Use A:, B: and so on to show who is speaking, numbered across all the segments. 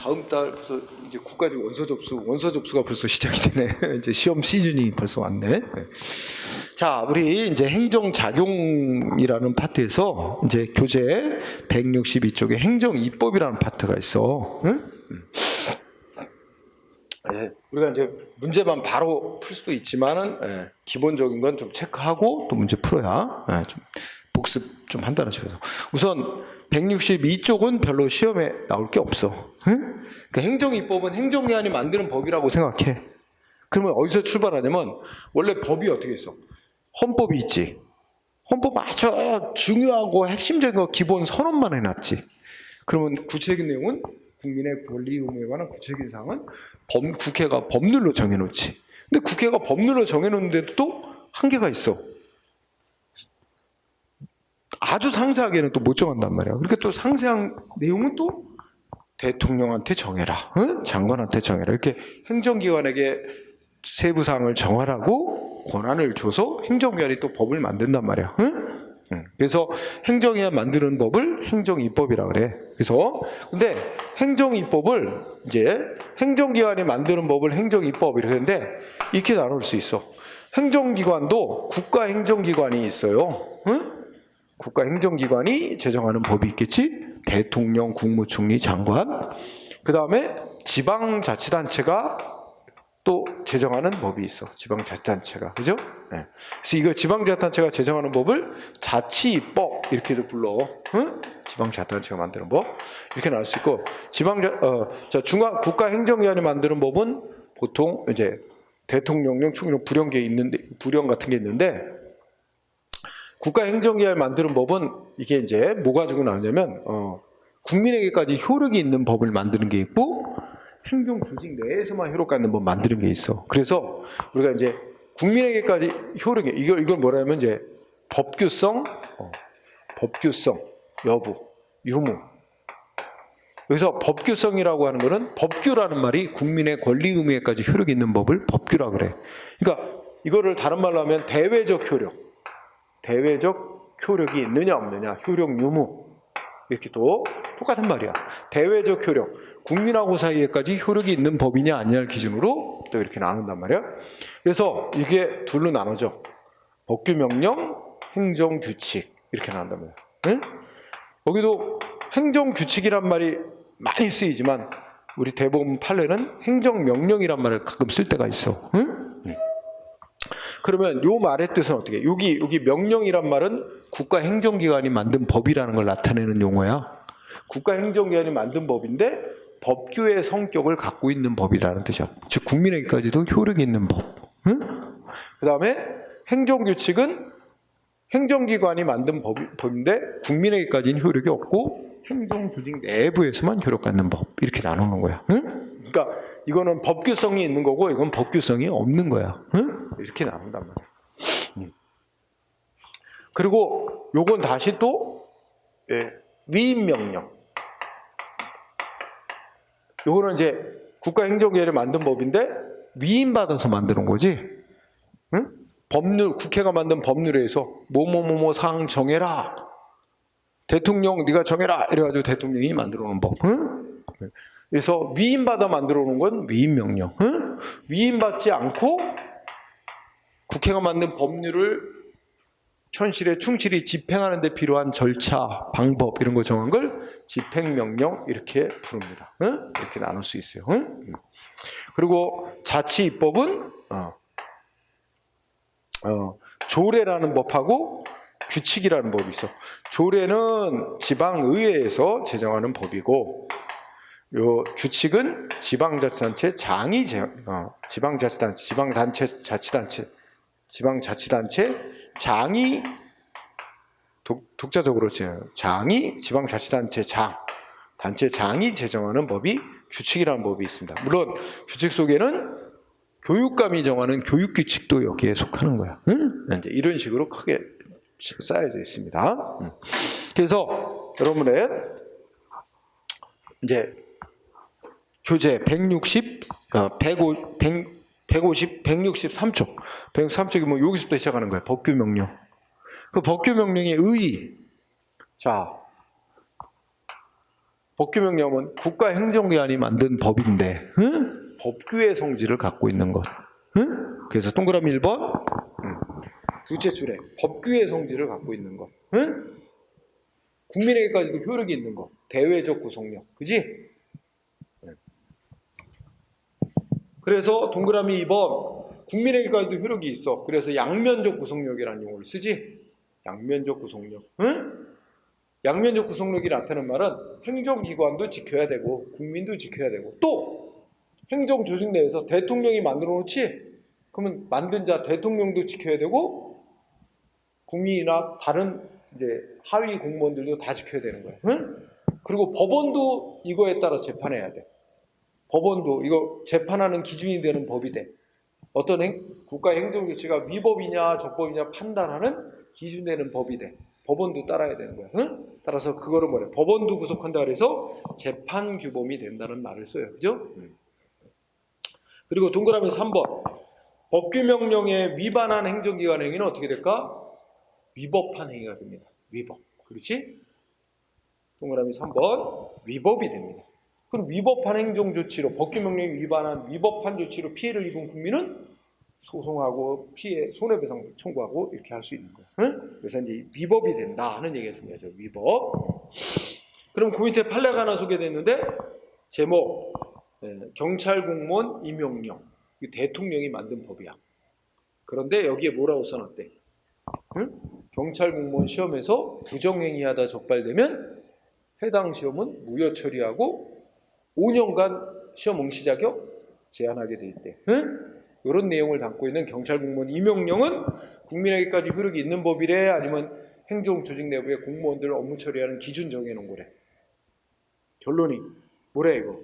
A: 다음 달 벌써 이제 국가직 원서 접수가 벌써 시작이 되네. 이제 시험 시즌이 벌써 왔네. 네. 자, 우리 이제 행정작용이라는 파트에서 이제 교재 162쪽에 행정입법이라는 파트가 있어. 응? 네, 우리가 이제 문제만 바로 풀 수도 있지만은 기본적인 건 좀 체크하고 또 문제 풀어야 좀 복습 좀 한다는 식으로. 우선 162쪽은 별로 시험에 나올 게 없어. 응? 그러니까 행정입법은 행정기관이 만드는 법이라고 생각해. 그러면 어디서 출발하냐면 원래 법이 어떻게 있어? 헌법이 있지. 헌법 아주 중요하고 핵심적인 거 기본 선언만 해놨지. 그러면 구체적인 내용은 국민의 권리 의무에 관한 구체적인 사항은 국회가 법률로 정해놓지. 근데 국회가 법률로 정해놓는데도 또 한계가 있어. 아주 상세하게는 또 못 정한단 말이야. 그러니까 또 상세한 내용은 또 대통령한테 정해라, 응? 장관한테 정해라. 이렇게 행정기관에게 세부 사항을 정하라고 권한을 줘서 행정기관이 또 법을 만든단 말이야. 응? 그래서 행정기관 만드는 법을 행정입법이라 그래. 그래서 근데 행정입법을 이제 행정기관이 만드는 법을 행정입법 이렇게 하는데 이렇게 나눌 수 있어. 행정기관도 국가행정기관이 있어요. 응? 국가행정기관이 제정하는 법이 있겠지? 대통령, 국무총리, 장관. 그 다음에 지방자치단체가 또 제정하는 법이 있어. 지방자치단체가. 그죠? 네. 그래서 이거 지방자치단체가 제정하는 법을 자치법 이렇게도 불러. 응? 지방자치단체가 만드는 법. 이렇게 나올 수 있고, 중앙 국가행정기관이 만드는 법은 보통 이제 대통령령, 총리령, 부령 같은 게 있는데, 국가행정기관을 만드는 법은 이게 이제 뭐 가지고 나오냐면 국민에게까지 효력이 있는 법을 만드는 게 있고 행정조직 내에서만 효력가 있는 법 만드는 게 있어. 그래서 우리가 이제 국민에게까지 효력이 이걸 뭐라면 이제 법규성 여부, 유무. 여기서 법규성이라고 하는 거는 법규라는 말이 국민의 권리 의무에까지 효력이 있는 법을 법규라 그래. 그러니까 이거를 다른 말로 하면 대외적 효력이 있느냐 없느냐, 효력 유무 이렇게 또 똑같은 말이야. 대외적 효력, 국민하고 사이에까지 효력이 있는 법이냐 아니냐를 기준으로 또 이렇게 나눈단 말이야. 그래서 이게 둘로 나눠져. 법규명령, 행정규칙 이렇게 나눈단 말이야. 응? 여기도 행정규칙이란 말이 많이 쓰이지만 우리 대법원 판례는 행정명령이란 말을 가끔 쓸 때가 있어. 응? 그러면 요 말의 뜻은 어떻게? 여기 명령이란 말은 국가행정기관이 만든 법이라는 걸 나타내는 용어야. 국가행정기관이 만든 법인데 법규의 성격을 갖고 있는 법이라는 뜻이야. 즉 국민에게까지도 효력이 있는 법. 응? 그 다음에 행정규칙은 행정기관이 만든 법인데 국민에게까지는 효력이 없고 행정조직 내부에서만 효력 갖는 법. 이렇게 나누는 거야. 응? 그러니까 이거는 법규성이 있는 거고 이건 법규성이 없는 거야. 응? 이렇게 나눈단 말이야. 그리고 요건 다시 또 위임명령. 요거는 이제 국가행정기관이 만든 법인데 위임받아서 만드는 거지. 응? 국회가 만든 법률에 의해서 뭐뭐뭐뭐 사항 정해라. 대통령 네가 정해라. 이래가지고 대통령이 만들어 놓은 법. 응? 그래서 위임받아 만들어 놓은 건 위임명령. 응? 위임받지 않고 국회가 만든 법률을 현실에 충실히 집행하는 데 필요한 절차, 방법 이런 거 정한 걸 집행명령 이렇게 부릅니다. 응? 이렇게 나눌 수 있어요. 응? 그리고 자치입법은 조례라는 법하고 규칙이라는 법이 있어. 조례는 지방의회에서 제정하는 법이고 요 규칙은 지방자치단체 장이 지방자치단체 장이 독자적으로 장이 지방자치단체 단체 장이 제정하는 법이 규칙이라는 법이 있습니다. 물론 규칙 속에는 교육감이 정하는 교육규칙도 여기에 속하는 거야. 응? 이제 이런 식으로 크게 쌓여져 있습니다. 그래서 여러분의 이제 교재 163쪽. 163쪽이 뭐 여기서부터 시작하는 거예요. 법규명령. 그 법규명령의 의의. 자, 법규명령은 국가행정기관이 만든 법인데, 응? 법규의 성질을 갖고 있는 것. 응? 그래서 동그라미 1번, 부채출에 법규의 성질을 갖고 있는 것. 응? 국민에게까지도 효력이 있는 것. 대외적 구속력. 그지? 그래서 동그라미 2번, 국민에게까지도 효력이 있어. 그래서 양면적 구속력이라는 용어를 쓰지? 양면적 구속력. 응? 양면적 구속력이 나타나는 말은 행정기관도 지켜야 되고 국민도 지켜야 되고 또 행정조직 내에서 대통령이 만들어 놓지? 그러면 만든 자 대통령도 지켜야 되고 국민이나 다른 이제 하위 공무원들도 다 지켜야 되는 거야. 응? 그리고 법원도 이거에 따라 재판해야 돼. 법원도 이거 재판하는 기준이 되는 법이 돼. 어떤 국가의 행정조치가 위법이냐 적법이냐 판단하는 기준 되는 법이 돼. 법원도 따라야 되는 거야. 응? 따라서 그거를 뭐래? 법원도 구속한다 그래서 재판규범이 된다는 말을 써요. 그죠? 그리고 동그라미 3번. 법규명령에 위반한 행정기관 행위는 어떻게 될까? 위법한 행위가 됩니다. 위법. 그렇지? 동그라미 3번. 위법이 됩니다. 그럼 위법한 행정조치로 법규명령에 위반한 위법한 조치로 피해를 입은 국민은 소송하고 피해 손해배상 청구하고 이렇게 할 수 있는 거예요. 응? 그래서 이제 위법이 된다 하는 얘기가 중요하죠. 위법. 그럼 그 밑에 판례가 하나 소개됐는데 제목 경찰 공무원 임용령. 대통령이 만든 법이야. 그런데 여기에 뭐라고 써놨대? 응? 경찰 공무원 시험에서 부정행위하다 적발되면 해당 시험은 무효 처리하고 5년간 시험 응시 자격 제한하게 돼 있대. 응? 이런 내용을 담고 있는 경찰 공무원 임용령은 국민에게까지 효력이 있는 법이래? 아니면 행정조직 내부의 공무원들 업무 처리하는 기준 정해놓은 거래? 결론이 뭐래 이거?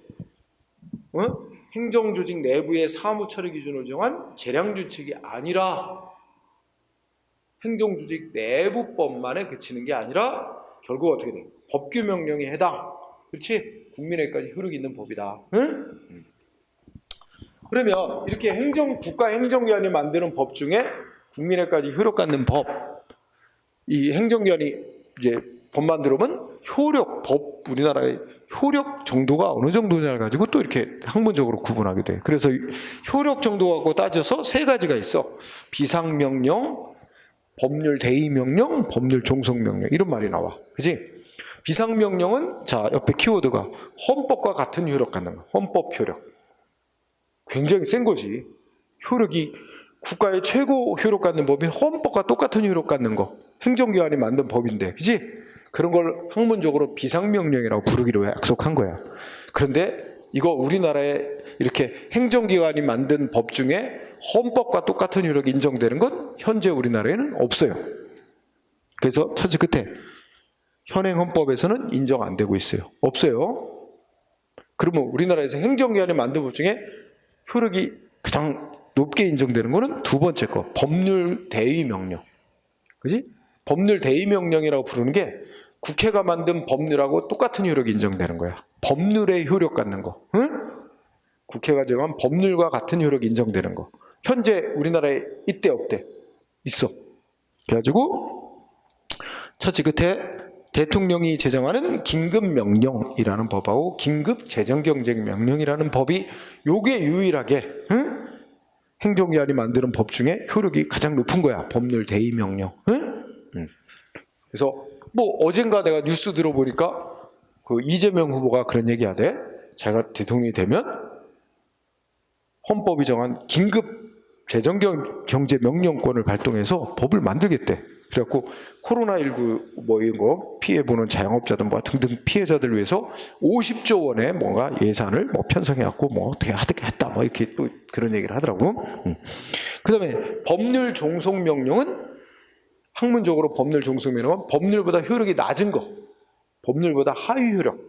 A: 행정조직 내부의 사무 처리 기준을 정한 재량규칙이 아니라 행정조직 내부법만에 그치는 게 아니라 결국 어떻게 돼? 법규명령에 해당. 그렇지? 국민에게까지 효력이 있는 법이다. 응? 그러면 이렇게 국가 행정기관이 만드는 법 중에 국민에게까지 효력 갖는 법, 이 행정기관이 이제 법 만들면 우리나라의 효력 정도가 어느 정도냐를 가지고 또 이렇게 학문적으로 구분하게 돼. 그래서 효력 정도하고 따져서 세 가지가 있어. 비상명령, 법률 대의명령, 법률 종속명령 이런 말이 나와. 그지? 비상명령은 자 옆에 키워드가 헌법과 같은 효력 갖는 거. 헌법 효력. 굉장히 센 거지. 효력이 국가의 최고 효력 갖는 법이 헌법과 똑같은 효력 갖는 거. 행정기관이 만든 법인데, 그지? 그런 걸 학문적으로 비상명령이라고 부르기로 약속한 거야. 그런데 이거 우리나라에 이렇게 행정기관이 만든 법 중에 헌법과 똑같은 효력이 인정되는 건 현재 우리나라에는 없어요. 그래서 첫째 끝에 현행 헌법에서는 인정 안 되고 있어요. 없어요. 그러면 우리나라에서 행정기관이 만든 법 중에 효력이 가장 높게 인정되는 거는 두 번째 거, 법률 대의명령. 그지? 법률 대의명령이라고 부르는 게 국회가 만든 법률하고 똑같은 효력이 인정되는 거야. 법률의 효력 갖는 거. 응? 국회가 정한 법률과 같은 효력이 인정되는 거. 현재 우리나라에 있대 없대? 있어. 그래가지고 첫째 끝에 대통령이 제정하는 긴급명령이라는 법하고 긴급재정경제명령이라는 법이 요게 유일하게 응? 행정기관이 만드는 법 중에 효력이 가장 높은 거야. 법률 대의명령. 응? 그래서 뭐 어젠가 내가 뉴스 들어보니까 그 이재명 후보가 그런 얘기하대. 자기가 대통령이 되면 헌법이 정한 긴급재정경제명령권을 발동해서 법을 만들겠대. 그래갖고 코로나19 뭐 이런 거 피해보는 자영업자들 뭐 등등 피해자들을 위해서 50조 원의 뭔가 예산을 뭐 편성해갖고 뭐 어떻게 하겠다 뭐 이렇게 또 그런 얘기를 하더라고. 그 다음에 법률 종속명령은 학문적으로 법률 종속명령은 법률보다 효력이 낮은 거, 법률보다 하위 효력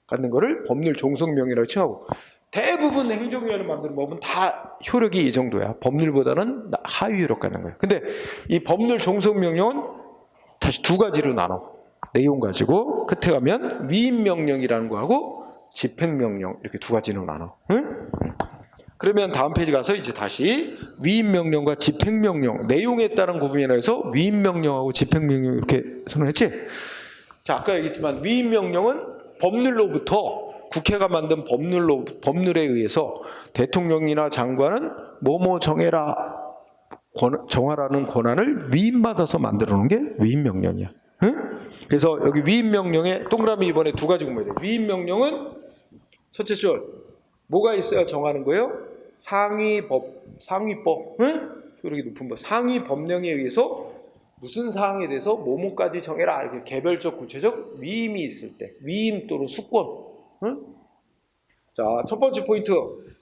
A: 갖는 거를 법률 종속명령이라고 칭하고 대부분 행정기관을 만드는 법은 다 효력이 이 정도야. 법률보다는 하위 효력 갖는 거야. 근데 이 법률 종속명령은 다시 두 가지로 나눠. 내용 가지고 끝에 가면 위임명령이라는 거하고 집행명령 이렇게 두 가지로 나눠. 응? 그러면 다음 페이지 가서 이제 다시 위임명령과 집행명령 내용에 따른 구분이라 해서 위임명령하고 집행명령 이렇게 선언했지? 자, 아까 얘기했지만 위임명령은 법률로부터 국회가 만든 법률에 의해서 대통령이나 장관은 뭐뭐 정하라는 권한을 위임받아서 만들어 놓은 게 위임명령이야. 응? 그래서 여기 위임명령에 동그라미 이번에 두 가지 공부해야 돼. 위임명령은 첫째 줄 뭐가 있어야 정하는 거예요? 상위법, 응? 효력이 높은 법, 상위 법령에 의해서 무슨 사항에 대해서 뭐뭐까지 정해라 이렇게 개별적 구체적 위임이 있을 때, 위임 또는 수권. 응? 자, 첫 번째 포인트,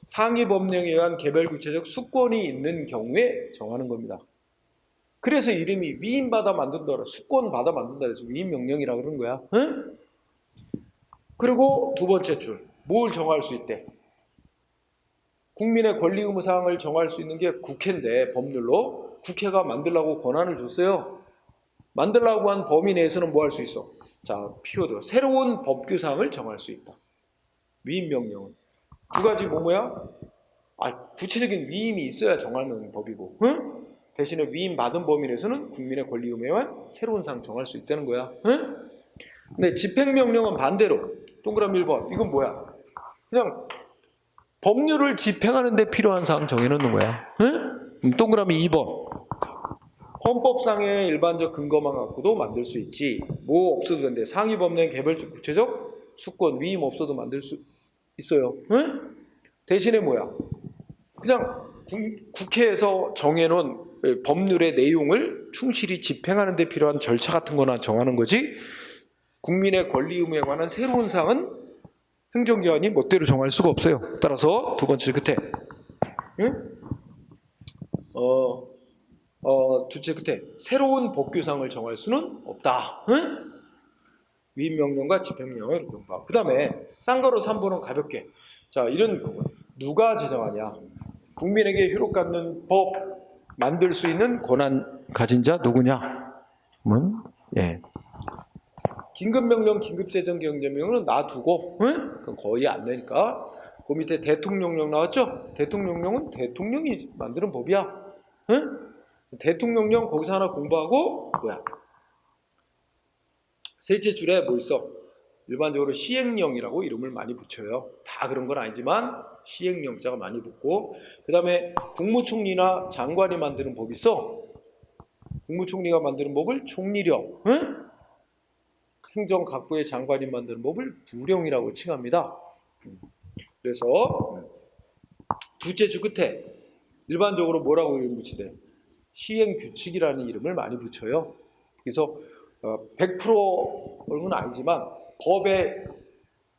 A: 상위 법령에 의한 개별 구체적 수권이 있는 경우에 정하는 겁니다. 그래서 이름이 위임받아 만든다, 수권 받아 만든다 해서 위임명령이라 그러는 거야. 응? 그리고 두 번째 줄, 뭘 정할 수 있대? 국민의 권리 의무 사항을 정할 수 있는 게 국회인데 법률로 국회가 만들라고 권한을 줬어요. 만들라고 한 범위 내에서는 뭐 할 수 있어? 자, 피워드, 새로운 법규 사항을 정할 수 있다. 위임명령은 두 가지 뭐야? 구체적인 위임이 있어야 정하는 법이고, 응? 대신에 위임 받은 범위 내에서는 국민의 권리 의무에만 새로운 사항 정할 수 있다는 거야. 응? 근데 집행명령은 반대로 동그라미 1번 이건 뭐야? 그냥 법률을 집행하는 데 필요한 사항 정해놓는 거야. 응? 동그라미 2번 헌법상의 일반적 근거만 갖고도 만들 수 있지. 뭐 없어도 된대. 상위 법령 개별적 구체적 수권 위임 없어도 만들 수 있어요. 응? 대신에 뭐야? 그냥 국회에서 정해놓은 법률의 내용을 충실히 집행하는 데 필요한 절차 같은 거나 정하는 거지. 국민의 권리 의무에 관한 새로운 사항은 행정기관이 멋대로 정할 수가 없어요. 따라서 두 번째 끝에, 응? 둘째 끝에 새로운 법규상을 정할 수는 없다. 응? 위임명령과 집행명령을 봐. 그 다음에 쌍가로 3번은 가볍게. 자, 이런 부분 누가 제정하냐? 국민에게 효력 갖는 법 만들 수 있는 권한 가진 자 누구냐? 예. 긴급명령, 긴급재정경제명령은 놔두고, 응? 그건 거의 안 되니까. 그 밑에 대통령령 나왔죠? 대통령령은 대통령이 만드는 법이야. 응? 대통령령 거기서 하나 공부하고, 뭐야? 셋째 줄에 뭐 있어? 일반적으로 시행령이라고 이름을 많이 붙여요. 다 그런 건 아니지만 시행령자가 많이 붙고, 그 다음에 국무총리나 장관이 만드는 법이 있어. 국무총리가 만드는 법을 총리령, 응? 행정각부의 장관이 만드는 법을 부령이라고 칭합니다. 그래서 둘째 줄 끝에 일반적으로 뭐라고 이름 붙이대? 시행규칙이라는 이름을 많이 붙여요. 그래서 100%는 아니지만 법에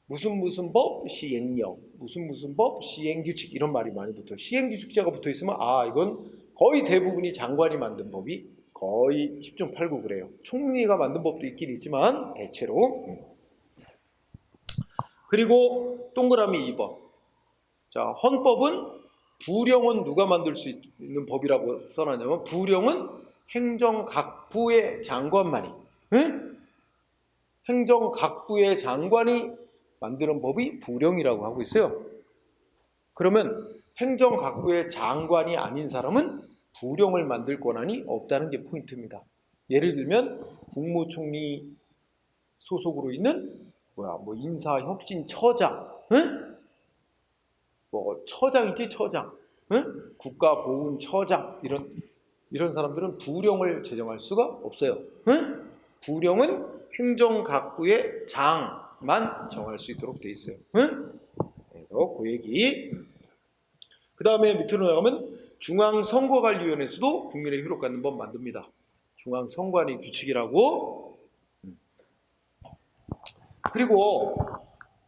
A: 무슨 법 시행령, 무슨 법 시행규칙 이런 말이 많이 붙어요. 시행규칙자가 붙어 있으면 이건 거의 대부분이 장관이 만든 법이 거의 10중 8구 그래요. 총리가 만든 법도 있긴 있지만 대체로. 그리고 동그라미 2번. 자, 헌법은 부령은 누가 만들 수 있는 법이라고 써놨냐면 부령은 행정각부의 장관만이, 응? 행정각부의 장관이 만드는 법이 부령이라고 하고 있어요. 그러면 행정각부의 장관이 아닌 사람은 부령을 만들 권한이 없다는 게 포인트입니다. 예를 들면 국무총리 소속으로 있는 인사혁신처장, 응? 처장이지 처장, 응? 국가보훈처장 이런 사람들은 부령을 제정할 수가 없어요. 응? 부령은 행정각부의 장만 정할 수 있도록 돼 있어요. 응? 그래서 그 얘기. 그 다음에 밑으로 나가면 중앙선거관리위원회에서도 국민의 효력 갖는 법 만듭니다. 중앙선관위 규칙이라고. 그리고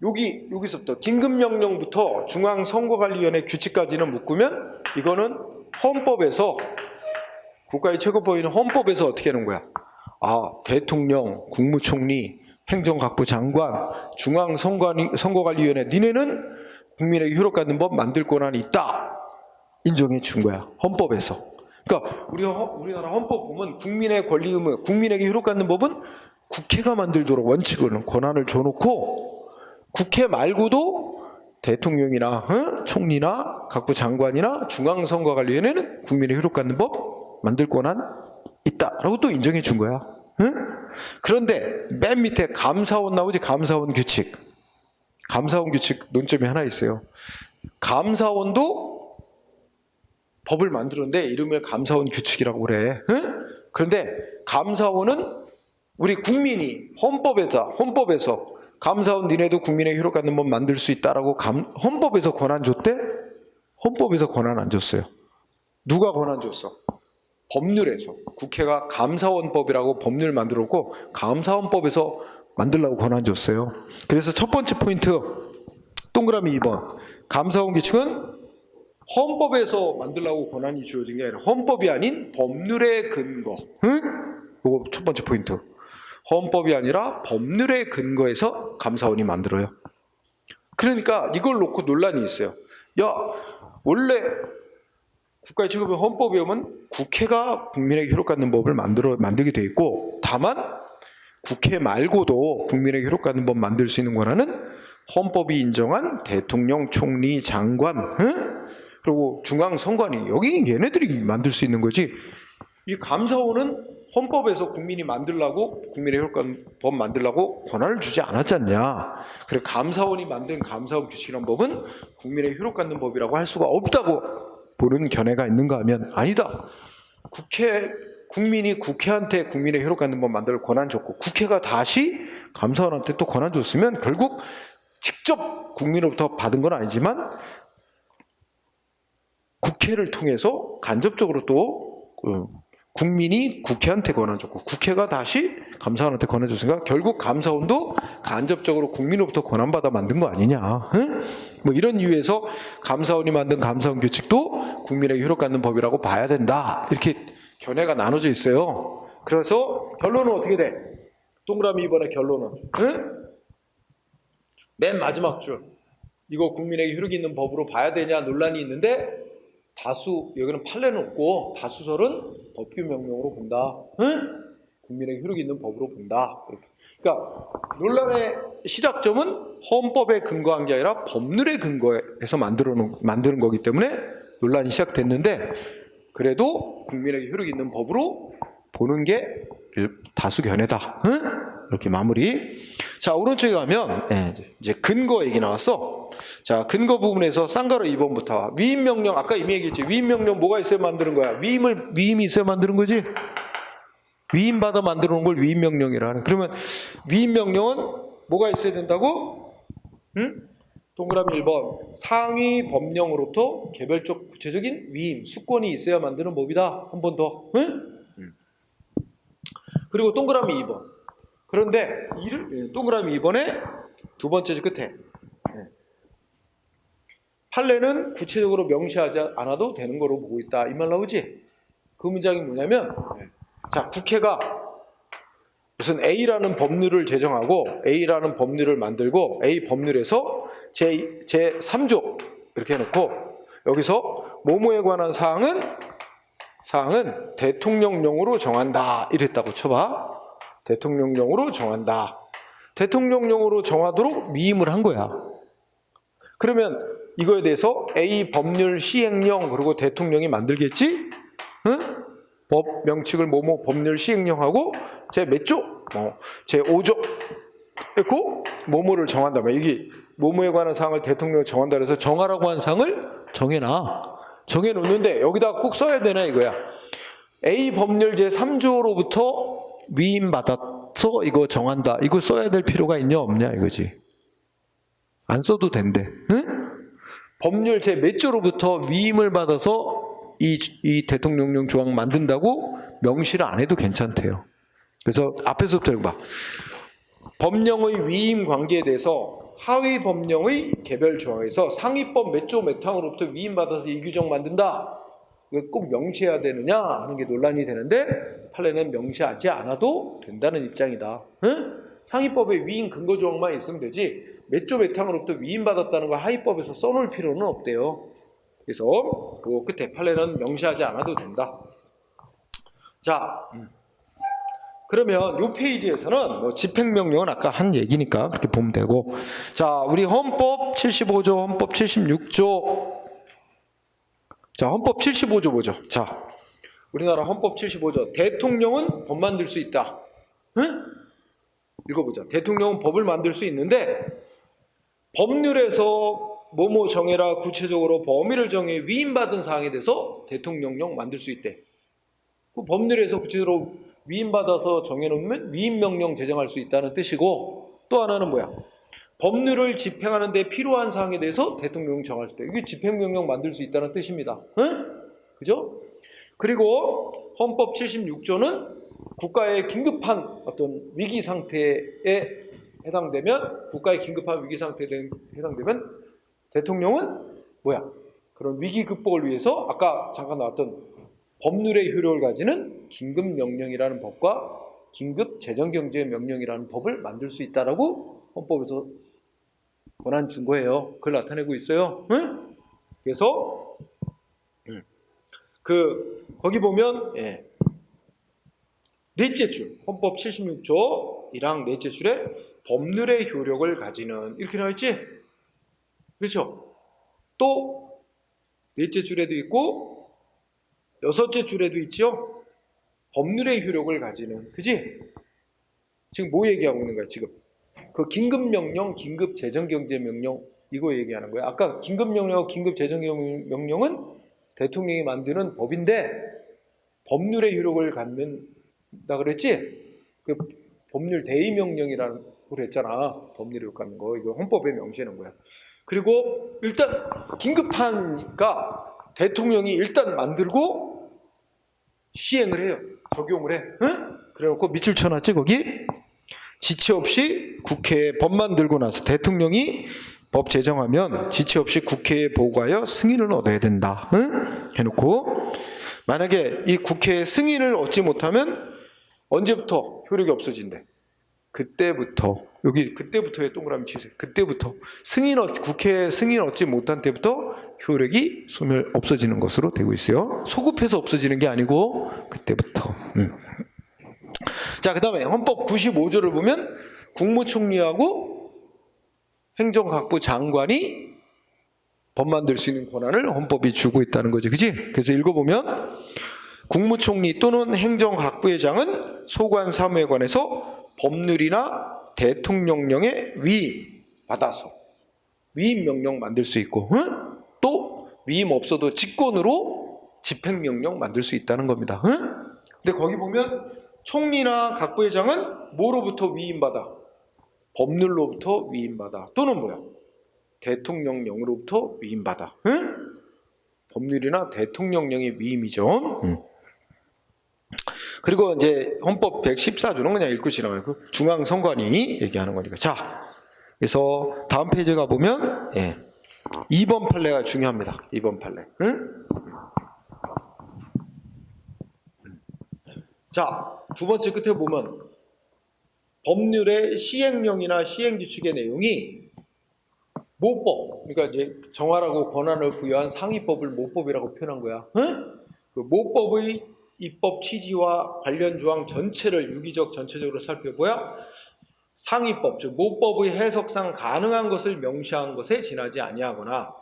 A: 여기서부터 긴급명령부터 중앙선거관리위원회 규칙까지는 묶으면 이거는 헌법에서 국가의 최고법인 헌법에서 어떻게 하는 거야? 대통령, 국무총리, 행정각부 장관, 중앙선거관리위원회 니네는 국민에게 효력 갖는 법 만들 권한이 있다. 인정해 준 거야. 헌법에서. 그러니까 우리나라 헌법 보면 국민의 권리 의무, 국민에게 효력 갖는 법은 국회가 만들도록 원칙을 권한을 줘놓고 국회 말고도 대통령이나 총리나 각부 장관이나 중앙선거관리위원회는 국민의 효력 갖는 법 만들 권한 있다라고 또 인정해 준 거야. 그런데 맨 밑에 감사원 나오지. 감사원 규칙. 감사원 규칙 논점이 하나 있어요. 감사원도 법을 만들었는데 이름을 감사원 규칙이라고 그래. 응? 그런데 감사원은 우리 국민이 헌법에서 감사원 니네도 국민의 효력 갖는 법 만들 수 있다라고 헌법에서 권한 줬대? 헌법에서 권한 안 줬어요. 누가 권한 줬어? 법률에서. 국회가 감사원법이라고 법률 만들었고 감사원법에서 만들라고 권한 줬어요. 그래서 첫 번째 포인트 동그라미 2번. 감사원 규칙은 헌법에서 만들라고 권한이 주어진 게 아니라 헌법이 아닌 법률의 근거. 응? 이거 첫 번째 포인트. 헌법이 아니라 법률의 근거에서 감사원이 만들어요. 그러니까 이걸 놓고 논란이 있어요. 야, 원래 국가의 직업의 헌법에 보면 국회가 국민에게 효력 갖는 법을 만들게 돼 있고, 다만 국회 말고도 국민에게 효력 갖는 법 만들 수 있는 권한은 헌법이 인정한 대통령, 총리, 장관, 응? 그리고 중앙선관위, 여기 얘네들이 만들 수 있는 거지. 이 감사원은 헌법에서 국민이 만들라고, 국민의 효력 갖는 법 만들라고 권한을 주지 않았잖냐. 그래 감사원이 만든 감사원 규칙이라는 법은 국민의 효력 갖는 법이라고 할 수가 없다고 보는 견해가 있는가 하면 아니다. 국민이 국회한테 국민의 효력 갖는 법 만들 권한 줬고 국회가 다시 감사원한테 또 권한 줬으면 결국 직접 국민으로부터 받은 건 아니지만 국회를 통해서 간접적으로 또 국민이 국회한테 권한 줬고 국회가 다시 감사원한테 권한 줬으니까 결국 감사원도 간접적으로 국민으로부터 권한받아 만든 거 아니냐. 응? 뭐 이런 이유에서 감사원이 만든 감사원 규칙도 국민에게 효력 갖는 법이라고 봐야 된다. 이렇게 견해가 나눠져 있어요. 그래서 결론은 어떻게 돼? 동그라미 2번의 결론은 응? 맨 마지막 줄. 이거 국민에게 효력 있는 법으로 봐야 되냐 논란이 있는데 다수, 여기는 판례는 없고 다수설은 법규명령으로 본다. 응? 국민에게 효력 있는 법으로 본다. 그렇게. 그러니까 논란의 시작점은 헌법에 근거한 게 아니라 법률에 근거해서 만드는 거기 때문에 논란이 시작됐는데 그래도 국민에게 효력 있는 법으로 보는 게 다수 견해다. 응? 이렇게 마무리. 자, 오른쪽에 가면 이제 근거 얘기 나왔어. 자, 근거 부분에서 쌍가루 2번부터 위임 명령, 아까 이미 얘기했지. 위임 명령 뭐가 있어야 만드는 거야? 위임이 있어야 만드는 거지. 위임 받아 만들어 놓은 걸 위임 명령이라 하는. 그러면 위임 명령은 뭐가 있어야 된다고? 응? 동그라미 1번. 상위 법령으로부터 개별적 구체적인 위임, 수권이 있어야 만드는 법이다. 한 번 더. 응? 그리고 동그라미 2번. 그런데 동그라미 2번에 두 번째 줄 끝에 판례는 구체적으로 명시하지 않아도 되는 거로 보고 있다. 이 말 나오지? 그 문장이 뭐냐면 자, 국회가 무슨 A라는 법률을 제정하고 A라는 법률을 만들고 A 법률에서 제3조 이렇게 해놓고 여기서 뭐뭐에 관한 사항은 대통령령으로 정한다. 이랬다고 쳐봐. 대통령령으로 정한다. 대통령령으로 정하도록 위임을 한 거야. 그러면 이거에 대해서 A 법률 시행령 그리고 대통령이 만들겠지? 응? 법 명칭을 뭐뭐 법률 시행령하고 제 몇 조? 제 5조 했고 뭐뭐를 정한다면 이게 뭐뭐에 관한 사항을 대통령이 정한다 그래서 정하라고 한 사항을 정해놔. 정해놓는데 여기다 꼭 써야 되나 이거야. A 법률 제 3조로부터 위임받아서 이거 정한다. 이거 써야 될 필요가 있냐 없냐 이거지. 안 써도 된대. 응? 법률 제 몇 조로부터 위임을 받아서 이 대통령령 조항 만든다고 명시를 안 해도 괜찮대요. 그래서 앞에서부터 읽어봐. 법령의 위임 관계에 대해서 하위 법령의 개별 조항에서 상위법 몇 조 몇 항으로부터 위임받아서 이 규정 만든다. 이거 꼭 명시해야 되느냐 하는 게 논란이 되는데 판례는 명시하지 않아도 된다는 입장이다. 응? 상위법의 위임 근거 조항만 있으면 되지 몇 조 몇 항으로부터 위임받았다는 걸 하위법에서 써놓을 필요는 없대요. 그래서 그 끝에 판례는 명시하지 않아도 된다. 자, 그러면 이 페이지에서는 뭐 집행명령은 아까 한 얘기니까 그렇게 보면 되고, 자, 우리 헌법 75조, 헌법 76조. 자, 헌법 75조 보죠. 자, 우리나라 헌법 75조. 대통령은 법 만들 수 있다. 응? 읽어보자. 대통령은 법을 만들 수 있는데 법률에서 뭐뭐 정해라 구체적으로 범위를 정해 위임받은 사항에 대해서 대통령령 만들 수 있대. 그 법률에서 구체적으로 위임받아서 정해놓으면 위임명령 제정할 수 있다는 뜻이고, 또 하나는 뭐야? 법률을 집행하는 데 필요한 사항에 대해서 대통령 정할 수 있다. 이게 집행명령 만들 수 있다는 뜻입니다. 응? 그죠? 그리고 헌법 76조는 국가의 긴급한 어떤 위기 상태에 해당되면, 국가의 긴급한 위기 상태에 해당되면 대통령은 뭐야? 그런 위기 극복을 위해서 아까 잠깐 나왔던 법률의 효력을 가지는 긴급명령이라는 법과 긴급재정경제명령이라는 법을 만들 수 있다라고 헌법에서 권한 준 거예요. 그걸 나타내고 있어요. 응? 그래서 거기 보면 넷째 줄, 헌법 76조 1항 넷째 줄에 법률의 효력을 가지는 이렇게 나와 있지? 그렇죠? 또 넷째 줄에도 있고 여섯째 줄에도 있죠? 법률의 효력을 가지는, 그지? 지금 뭐 얘기하고 있는 거야, 지금? 그 긴급명령, 긴급재정경제명령 이거 얘기하는 거야. 아까 긴급명령하고 긴급재정경제명령은 대통령이 만드는 법인데 법률의 효력을 갖는다 그랬지? 그 법률 대의명령이라고 그랬잖아. 법률을 갖는 거. 이거 헌법에 명시하는 거야. 그리고 일단 긴급하니까 대통령이 일단 만들고 시행을 해요. 적용을 해. 응? 그래갖고 밑줄 쳐놨지 거기? 지체 없이 국회에 법만 들고 나서 대통령이 법 제정하면 지체 없이 국회에 보고하여 승인을 얻어야 된다. 응? 해놓고 만약에 이 국회의 승인을 얻지 못하면 언제부터 효력이 없어진대? 그때부터, 여기 그때부터에 동그라미 치세요. 그때부터 국회 승인 얻지 못한 때부터 효력이 소멸 없어지는 것으로 되고 있어요. 소급해서 없어지는 게 아니고 그때부터. 자, 그 다음에 헌법 95조를 보면 국무총리하고 행정각부 장관이 법 만들 수 있는 권한을 헌법이 주고 있다는 거죠. 그지? 그래서 읽어보면 국무총리 또는 행정각부의장은 소관 사무에 관해서 법률이나 대통령령에 위임받아서 위임명령 만들 수 있고, 응? 또 위임 없어도 직권으로 집행명령 만들 수 있다는 겁니다. 응? 근데 거기 보면 총리나 각부회장은 뭐로부터 위임받아? 법률로부터 위임받아. 또는 뭐야? 대통령령으로부터 위임받아. 응? 법률이나 대통령령의 위임이죠. 그리고 이제 헌법 114조는 그냥 읽고 지나가요. 그 중앙선관위 얘기하는 거니까. 자, 그래서 다음 페이지 가 보면 2번 판례가 중요합니다. 2번 판례. 응? 자, 두 번째 끝에 보면 법률의 시행령이나 시행규칙의 내용이 모법, 그러니까 이제 정하라고 권한을 부여한 상위법을 모법이라고 표현한 거야. 응? 그 모법의 입법 취지와 관련 조항 전체를 유기적 전체적으로 살펴보야 상위법, 즉 모법의 해석상 가능한 것을 명시한 것에 지나지 아니하거나,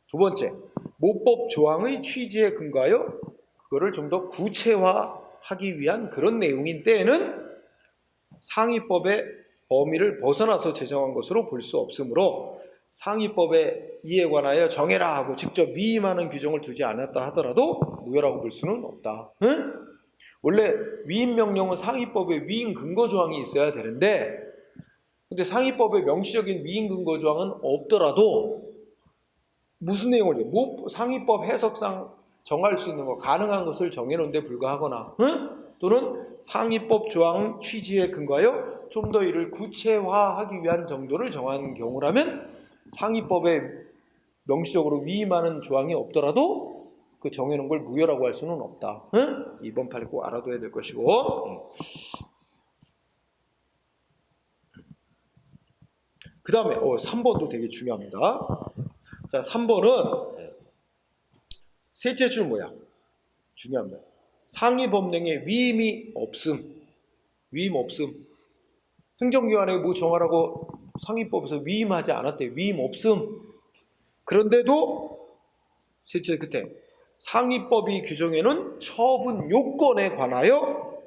A: 두 번째, 모법 조항의 취지에 근거하여 그거를 좀 더 구체화하기 위한 그런 내용인 때에는 상위법의 범위를 벗어나서 제정한 것으로 볼 수 없으므로 상위법의 이에 관하여 정해라 하고 직접 위임하는 규정을 두지 않았다 하더라도 무효라고 볼 수는 없다. 응? 원래 위임명령은 상위법에 위임 근거 조항이 있어야 되는데, 근데 상위법에 명시적인 위임 근거 조항은 없더라도 무슨 내용을 상위법 해석상 정할 수 있는 거, 가능한 것을 정해놓은 데 불과하거나, 응? 또는 상위법 조항 취지에 근거하여 좀 더 이를 구체화하기 위한 정도를 정한 경우라면 상위법에 명시적으로 위임하는 조항이 없더라도 그 정해놓은 걸 무효라고 할 수는 없다. 응? 이번 판례 꼭 알아둬야 될 것이고, 그 다음에 3번도 되게 중요합니다. 자, 3번은 셋째 줄 뭐야? 중요합니다. 상위법령에 위임이 없음. 위임 없음. 행정기관에 뭐 정하라고 상위법에서 위임하지 않았대. 위임 없음. 그런데도 셋째 끝에 상위법이 규정해놓은 처분 요건에 관하여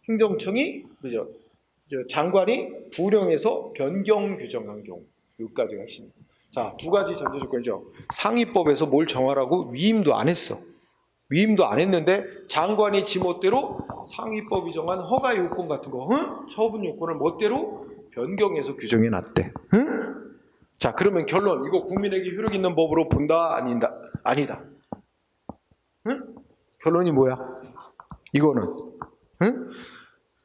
A: 행정청이 그죠? 장관이 부령해서 변경 규정한 경우 여기까지가 핵심입니다. 자, 두 가지 전제 조건이죠. 상위법에서 뭘 정하라고 위임도 안 했어. 위임도 안 했는데 장관이 지멋대로 상위법이 정한 허가 요건 같은 거, 처분 요건을 멋대로 변경해서 규정해 놨대. 자, 그러면 결론, 이거 국민에게 효력 있는 법으로 본다, 아니다? 아니다. 결론이 뭐야? 이거는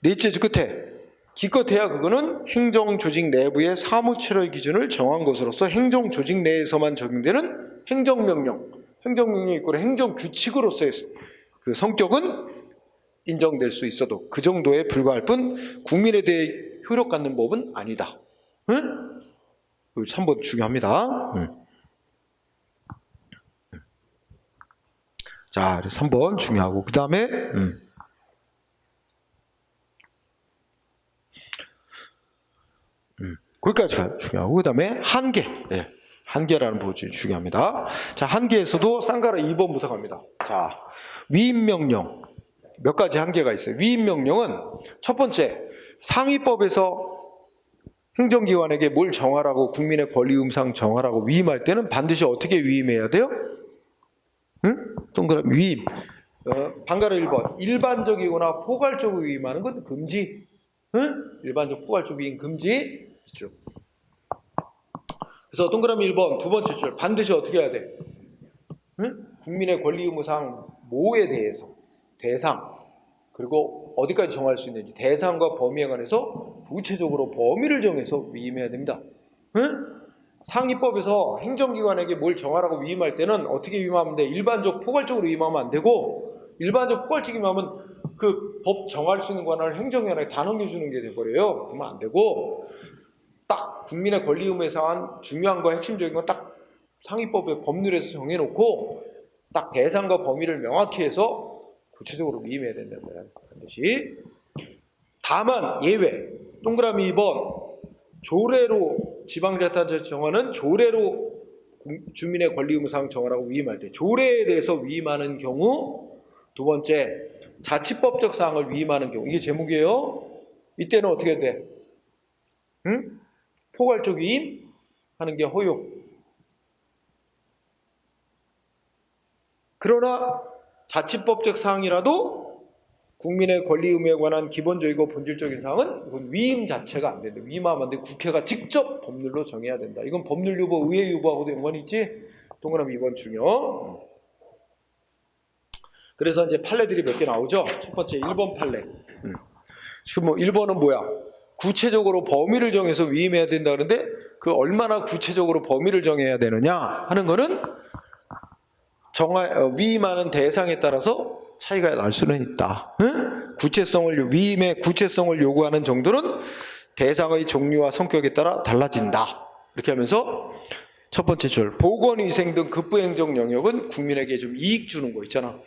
A: 넷째 끝에 기껏해야 그거는 행정조직 내부의 사무처의 기준을 정한 것으로서 행정조직 내에서만 적용되는 행정명령이 있고 행정규칙으로서의 그 성격은 인정될 수 있어도 그 정도에 불과할 뿐 국민에 대해 효력 갖는 법은 아니다. 3번 중요합니다. 자, 3번 중요하고 그 다음에 거기까지가 중요하고 그 다음에 한계. 네. 한계라는 부분이 중요합니다. 자, 한계에서도 쌍가라 2번부터 갑니다. 자, 위임명령. 몇 가지 한계가 있어요. 위임명령은 첫 번째, 상위법에서 행정기관에게 뭘 정하라고 국민의 권리의무상 정하라고 위임할 때는 반드시 어떻게 위임해야 돼요? 동그라미 위임. 방가로 1번. 일반적이거나 포괄적으로 위임하는 건 금지. 일반적 포괄적 위임 금지. 그렇죠. 그래서 동그라미 1번 두 번째 줄 반드시 어떻게 해야 돼? 국민의 권리의무상 뭐에 대해서 대상 그리고 어디까지 정할 수 있는지 대상과 범위에 관해서 구체적으로 범위를 정해서 위임해야 됩니다. 상위법에서 행정기관에게 뭘 정하라고 위임할 때는 어떻게 위임하면 돼? 일반적 포괄적으로 위임하면 안 되고 일반적 포괄적 위임하면 그 법 정할 수 있는 권한을 행정기관에 다 넘겨주는 게 돼버려요. 그러면 안 되고 딱 국민의 권리 의무에 상한 중요한 거 핵심적인 건 딱 상위법의 법률에서 정해놓고 딱 대상과 범위를 명확히 해서 구체적으로 위임해야 된다는 거예요. 반드시. 다만 예외. 동그라미 2번 조례로 지방자치단체 정하는 조례로 주민의 권리 의무사항 정하라고 위임할 때 조례에 대해서 위임하는 경우 두 번째 자치법적 사항을 위임하는 경우 이게 제목이에요. 이때는 어떻게 돼? 포괄적 위임 하는 게 허용. 그러나 자치법적 사항이라도 국민의 권리 의무에 관한 기본적이고 본질적인 사항은 이건 위임 자체가 안 된다. 위임하면 안 돼. 국회가 직접 법률로 정해야 된다. 이건 법률 유보, 의회 유보하고도 연관이 있지. 동그라미 2번 중요. 그래서 이제 판례들이 몇 개 나오죠. 첫 번째 1번 판례. 지금 뭐 1번은 뭐야? 구체적으로 범위를 정해서 위임해야 된다 그러는데 그 얼마나 구체적으로 범위를 정해야 되느냐 하는 거는 위임하는 대상에 따라서 차이가 날 수는 있다. 위임의 구체성을 요구하는 정도는 대상의 종류와 성격에 따라 달라진다. 이렇게 하면서 첫 번째 줄 보건위생 등 급부행정 영역은 국민에게 좀 이익 주는 거 있잖아.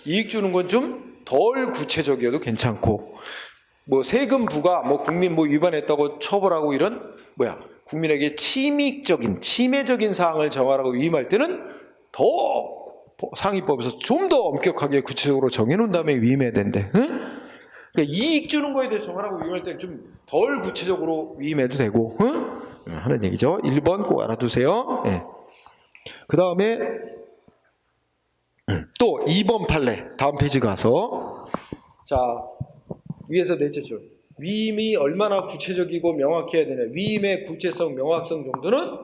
A: 이익 주는 건 좀 덜 구체적이어도 괜찮고 뭐 세금 부과 뭐 국민 뭐 위반했다고 처벌하고 이런 국민에게 침해적인 사항을 정하라고 위임할 때는 더 상위법에서 좀 더 엄격하게 구체적으로 정해놓은 다음에 위임해야 된대. 그러니까 이익 주는 거에 대해서 정하라고 위임할 때는 좀 덜 구체적으로 위임해도 되고 하는 얘기죠. 1번 꼭 알아두세요. 네. 그 다음에 또 2번 판례 다음 페이지 가서 자 위에서 넷째 줄 위임이 얼마나 구체적이고 명확해야 되냐. 위임의 구체성 명확성 정도는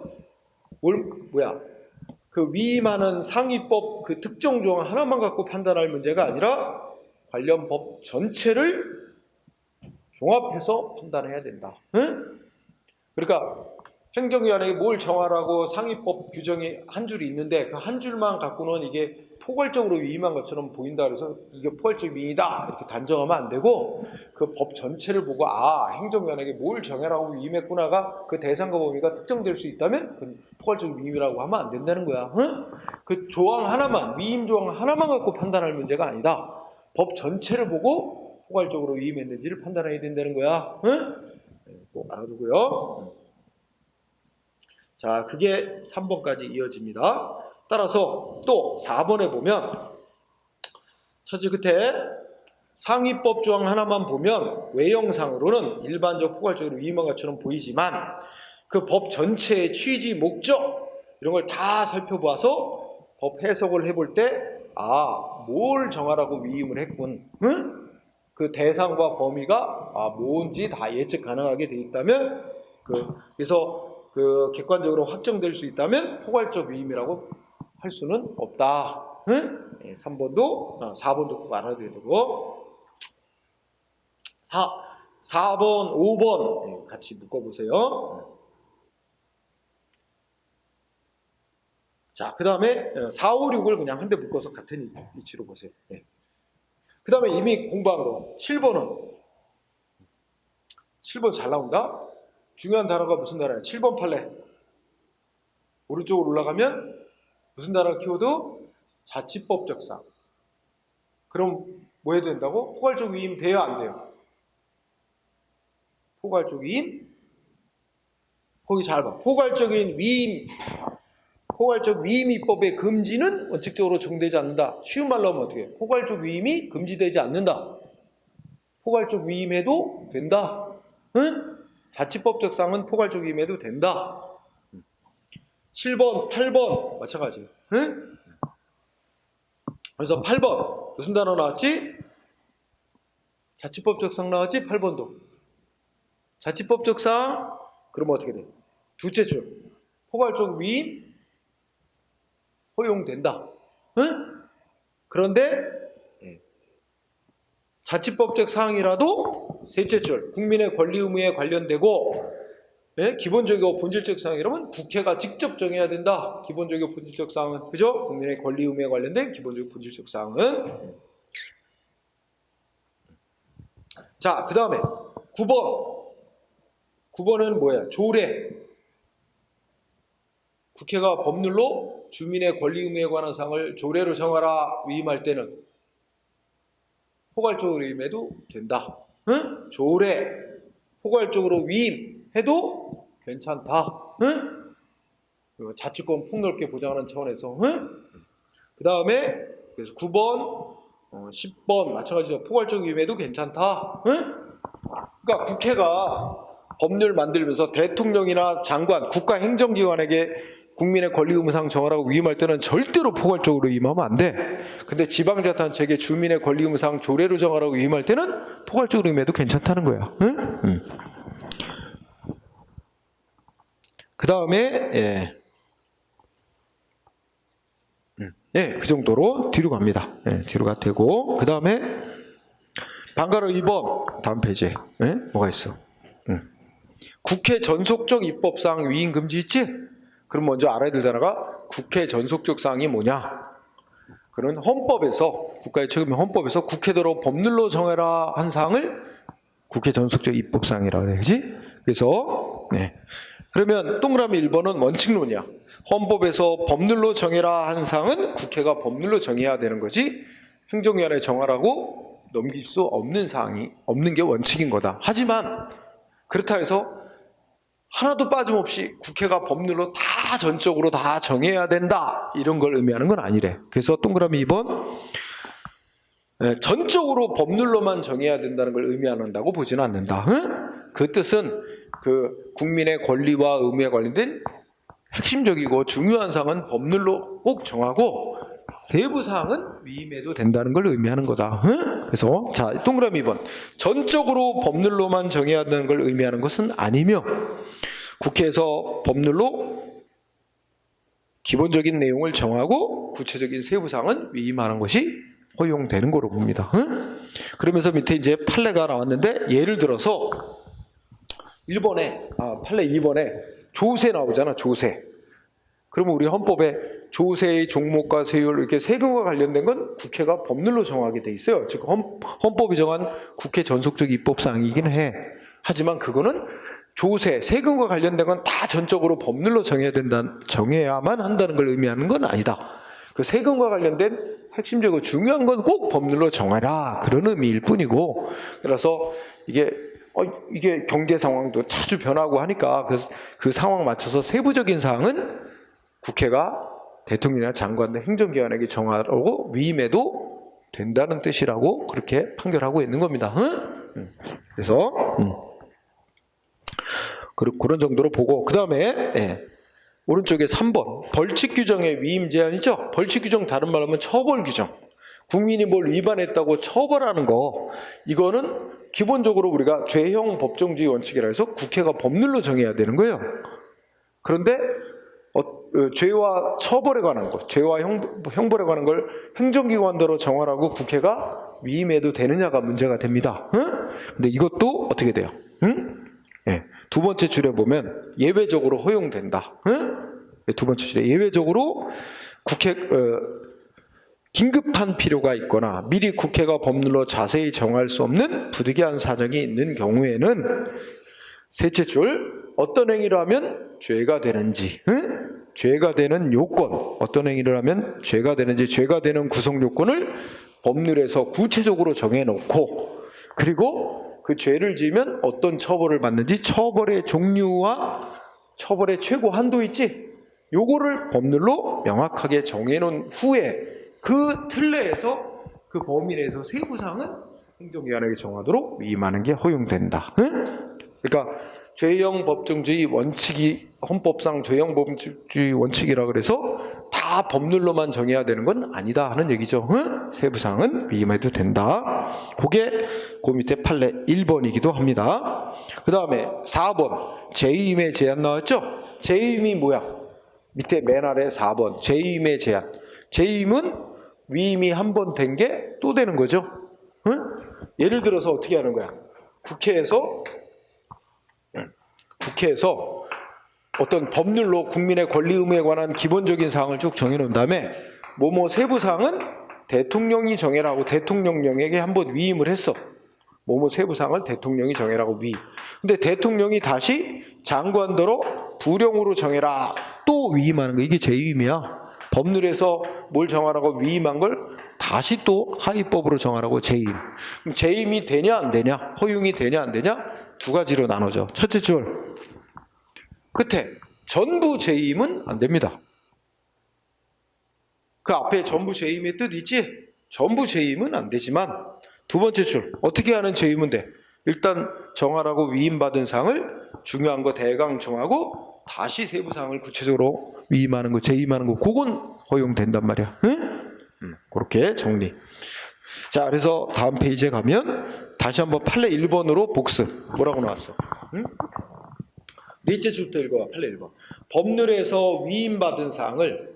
A: 그 위임하는 상위법 그 특정 조항 하나만 갖고 판단할 문제가 아니라 관련 법 전체를 종합해서 판단해야 된다. 그러니까 행정기관에게 뭘 정하라고 상위법 규정이 한 줄이 있는데 그 한 줄만 갖고는 이게 포괄적으로 위임한 것처럼 보인다 그래서 이게 포괄적 위임이다 이렇게 단정하면 안 되고 그 법 전체를 보고 행정기관에게 뭘 정해라고 위임했구나가 그 대상과 범위가 특정될 수 있다면 그 포괄적 위임이라고 하면 안 된다는 거야. 그 조항 하나만 위임 조항 하나만 갖고 판단할 문제가 아니다. 법 전체를 보고 포괄적으로 위임했는지를 판단해야 된다는 거야. 꼭 알아두고요. 자, 그게 3번까지 이어집니다. 따라서 또 4번에 보면 첫째 끝에 상위법 조항 하나만 보면 외형상으로는 일반적 포괄적으로 위임한 것처럼 보이지만 그 법 전체의 취지, 목적 이런 걸 다 살펴봐서 법 해석을 해볼 때 뭘 정하라고 위임을 했군. 응? 그 대상과 범위가 뭔지 다 예측 가능하게 돼 있다면 그래서 그 객관적으로 확정될 수 있다면 포괄적 위임이라고 할 수는 없다. 응? 3번도 4번도 꼭 알아둬야 되고 4번, 5번 같이 묶어보세요. 자, 그 다음에 4, 5, 6을 그냥 한 대 묶어서 같은 위치로 보세요. 그 다음에 이미 공부한 거 7번은 7번 잘 나온다. 중요한 단어가 무슨 단어야? 7번 판례. 오른쪽으로 올라가면 무슨 단어 키워드? 자치법적 사항. 그럼 뭐 해야 된다고? 포괄적 위임 돼요, 안 돼요? 포괄적 위임? 거기 잘 봐. 포괄적인 위임, 포괄적 위임 입법의 금지는 원칙적으로 적용되지 않는다. 쉬운 말로 하면 어떻게 해? 포괄적 위임이 금지되지 않는다. 포괄적 위임해도 된다. 응? 자치법적 사항은 포괄적 위임해도 된다. 7번, 8번 마찬가지. 응? 그래서 8번 무슨 단어 나왔지? 자치법적 사항 나왔지? 8번도 자치법적 사항. 그러면 어떻게 돼? 둘째 줄 포괄적 위임 허용된다. 응? 그런데 자치법적 사항이라도 셋째 줄 국민의 권리 의무에 관련되고 기본적이고 본질적 사항이라면 국회가 직접 정해야 된다. 기본적이고 본질적 사항은 그죠? 국민의 권리 의무에 관련된 기본적 본질적 사항은. 자, 그 다음에 9번은 뭐야? 조례. 국회가 법률로 주민의 권리 의무에 관한 사항을 조례로 정하라 위임할 때는 포괄적으로 위임해도 된다. 응? 조례 포괄적으로 위임해도 괜찮다. 응? 자치권 폭넓게 보장하는 차원에서. 응? 그 다음에 그래서 9번, 10번 마찬가지로 포괄적 위임해도 괜찮다. 응? 그러니까 국회가 법률 만들면서 대통령이나 장관, 국가 행정기관에게 국민의 권리 의무사항 정하라고 위임할 때는 절대로 포괄적으로 위임하면 안 돼. 근데 지방자치단체에게 주민의 권리 의무사항 조례로 정하라고 위임할 때는 포괄적으로 위임해도 괜찮다는 거야. 응? 응. 그 다음에 그 정도로 뒤로 갑니다. 뒤로 가 되고 그 다음에 방가로 2번 다음 페이지에 뭐가 있어? 국회 전속적 입법사항 위임 금지 있지? 그럼 먼저 알아야 될 단어가 국회 전속적 사항이 뭐냐? 그런 헌법에서 국가의 책임인 헌법에서 국회대로 법률로 정해라 한 사항을 국회 전속적 입법사항이라고 해야지. 그래서 그러면 동그라미 1번은 원칙론이야. 헌법에서 법률로 정해라 한 사항은 국회가 법률로 정해야 되는 거지. 행정위원회 정하라고 넘길 수 없는 사항이 없는 게 원칙인 거다. 하지만 그렇다 해서 하나도 빠짐없이 국회가 법률로 다 전적으로 다 정해야 된다 이런 걸 의미하는 건 아니래. 그래서 동그라미 2번 전적으로 법률로만 정해야 된다는 걸 의미한다고 보지는 않는다. 그 뜻은 그 국민의 권리와 의무에 관련된 핵심적이고 중요한 사항은 법률로 꼭 정하고 세부 사항은 위임해도 된다는 걸 의미하는 거다. 그래서 자 동그라미 2번 전적으로 법률로만 정해야 되는 걸 의미하는 것은 아니며 국회에서 법률로 기본적인 내용을 정하고 구체적인 세부 사항은 위임하는 것이 허용되는 거로 봅니다. 그러면서 밑에 이제 판례가 나왔는데 예를 들어서 1번에 판례 2번에 조세 나오잖아. 조세. 그러면 우리 헌법에 조세의 종목과 세율 이렇게 세금과 관련된 건 국회가 법률로 정하게 돼 있어요. 즉 헌법이 정한 국회 전속적 입법 사항이긴 해. 하지만 그거는 조세, 세금과 관련된 건 다 전적으로 법률로 정해야만 한다는 걸 의미하는 건 아니다. 그 세금과 관련된 핵심적으로 중요한 건 꼭 법률로 정해라 그런 의미일 뿐이고, 그래서 이게 경제 상황도 자주 변하고 하니까 그 상황 맞춰서 세부적인 사항은 국회가 대통령이나 장관 등 행정기관에게 정하라고 위임해도 된다는 뜻이라고 그렇게 판결하고 있는 겁니다. 그래서 그런 정도로 보고, 그 다음에 오른쪽에 3번 벌칙 규정의 위임 제한이죠. 벌칙 규정 다른 말로 하면 처벌 규정. 국민이 뭘 위반했다고 처벌하는 거, 이거는 기본적으로 우리가 죄형 법정주의 원칙이라 해서 국회가 법률로 정해야 되는 거예요. 그런데 죄와 처벌에 관한 것, 죄와 형벌에 관한 걸 행정기관대로 정하라고 국회가 위임해도 되느냐가 문제가 됩니다. 근데 이것도 어떻게 돼요? 두 번째 줄에 보면 예외적으로 허용된다. 두 번째 줄에 예외적으로 긴급한 필요가 있거나 미리 국회가 법률로 자세히 정할 수 없는 부득이한 사정이 있는 경우에는, 셋째 줄, 어떤 행위를 하면 죄가 되는지, 죄가 되는 요건, 어떤 행위를 하면 죄가 되는지, 죄가 되는 구성 요건을 법률에서 구체적으로 정해놓고, 그리고 그 죄를 지으면 어떤 처벌을 받는지, 처벌의 종류와 처벌의 최고 한도 있지, 요거를 법률로 명확하게 정해놓은 후에 그 틀 내에서, 그 범위 내에서 세부사항은 행정기관에게 정하도록 위임하는 게 허용된다. 그러니까 죄형 법정주의 원칙이 헌법상 죄형 법정주의 원칙이라 그래서 다 법률로만 정해야 되는 건 아니다 하는 얘기죠. 세부사항은 위임해도 된다. 그게 그 밑에 판례 1번이기도 합니다. 그 다음에 4번 재임의 제한 나왔죠? 재임이 뭐야? 밑에 맨 아래 4번 재임의 제한. 재임은 위임이 한 번 된 게 또 되는 거죠. 예를 들어서 어떻게 하는 거야? 국회에서 어떤 법률로 국민의 권리 의무에 관한 기본적인 사항을 쭉 정해놓은 다음에 뭐뭐 세부 사항은 대통령이 정해라고 대통령령에게 한번 위임을 했어. 뭐뭐 세부 사항을 대통령이 정해라고 위임. 근데 대통령이 다시 장관대로 부령으로 정해라 또 위임하는 거, 이게 재임이야. 법률에서 뭘 정하라고 위임한 걸 다시 또 하위법으로 정하라고 재임. 그럼 재임이 되냐 안 되냐, 허용이 되냐 안 되냐, 두 가지로 나눠져. 첫째 줄 끝에 전부 재임은 안 됩니다. 그 앞에 전부 재임의 뜻 있지? 전부 재임은 안 되지만, 두 번째 줄 어떻게 하는 재임은 돼? 일단 정하라고 위임받은 사항을 중요한 거 대강 정하고 다시 세부 사항을 구체적으로 위임하는 거, 재임하는 거, 그건 허용된단 말이야. 그렇게 정리. 자, 그래서 다음 페이지에 가면 다시 한번 판례 1번으로 복습. 뭐라고 나왔어? 넷째 줄부터 읽어봐. 판례 1번. 법률에서 위임받은 사항을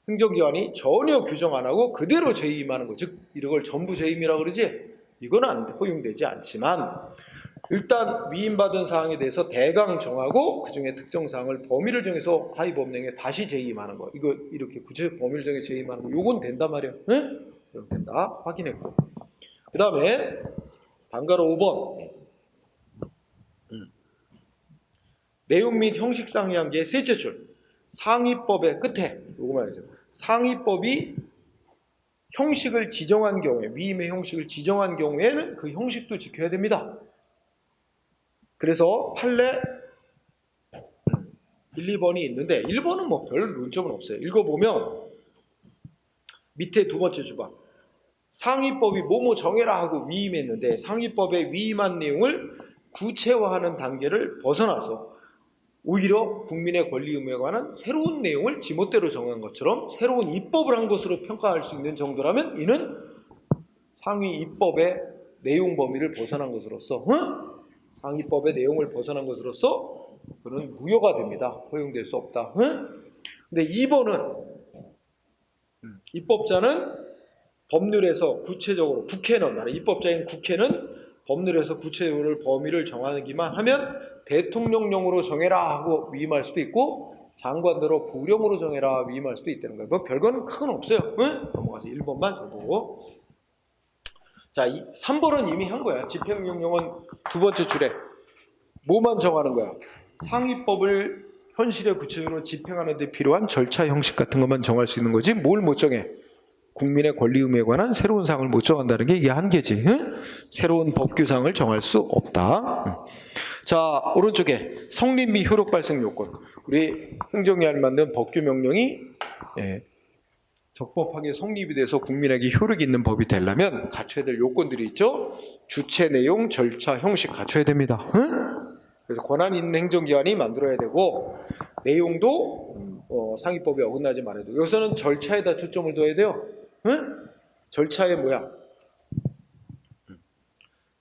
A: 행정기관이 전혀 규정 안 하고 그대로 재임하는 거, 즉 이걸 전부 재임이라고 그러지? 이건 허용되지 않지만, 일단 위임받은 사항에 대해서 대강 정하고 그 중에 특정 사항을 범위를 정해서 하위법령에 다시 재임하는 거, 이거 이렇게 구체적 범위를 정해 재임하는 거, 요건 된단 말이야. 응? 이건 된다. 확인했고, 그 다음에 방가로 5번 내용 및 형식 상이한계 셋째 줄 상위법의 끝에 요거 말이죠. 상위법이 형식을 지정한 경우에, 위임의 형식을 지정한 경우에는 그 형식도 지켜야 됩니다. 그래서 판례 1, 2번이 있는데 1번은 뭐 별 논점은 없어요. 읽어보면 밑에 두 번째 주봐. 상위법이 뭐뭐 정해라 하고 위임했는데 상위법에 위임한 내용을 구체화하는 단계를 벗어나서 오히려 국민의 권리 의무에 관한 새로운 내용을 지멋대로 정한 것처럼 새로운 입법을 한 것으로 평가할 수 있는 정도라면 이는 상위 입법의 내용 범위를 벗어난 것으로서, 상위법의 내용을 벗어난 것으로서 그는 무효가 됩니다. 허용될 수 없다. 근데 2번은 입법자는 법률에서 구체적으로, 국회는, 입법자인 국회는 법률에서 구체적으로 범위를 정하기만 하면 대통령령으로 정해라 하고 위임할 수도 있고 장관대로 부령으로 정해라 위임할 수도 있다는 거예요. 뭐 별거는 큰 없어요. 넘어가서 1번만 잘 보고. 자, 3번은 이미 한 거야. 집행명령은 두 번째 줄에 뭐만 정하는 거야? 상위법을 현실에 구체적으로 집행하는 데 필요한 절차 형식 같은 것만 정할 수 있는 거지 뭘 못 정해? 국민의 권리 의무에 관한 새로운 사항을 못 정한다는 게 이게 한계지. 새로운 법규사항을 정할 수 없다. 자, 오른쪽에 성립 및 효력 발생 요건. 우리 행정기관을 만든 법규 명령이 적법하게 성립이 돼서 국민에게 효력이 있는 법이 되려면 갖춰야 될 요건들이 있죠. 주체, 내용, 절차, 형식 갖춰야 됩니다. 응? 그래서 권한 있는 행정기관이 만들어야 되고 내용도 상위법에 어긋나지 말아야 돼요. 여기서는 절차에다 초점을 둬야 돼요. 응? 절차에 뭐야?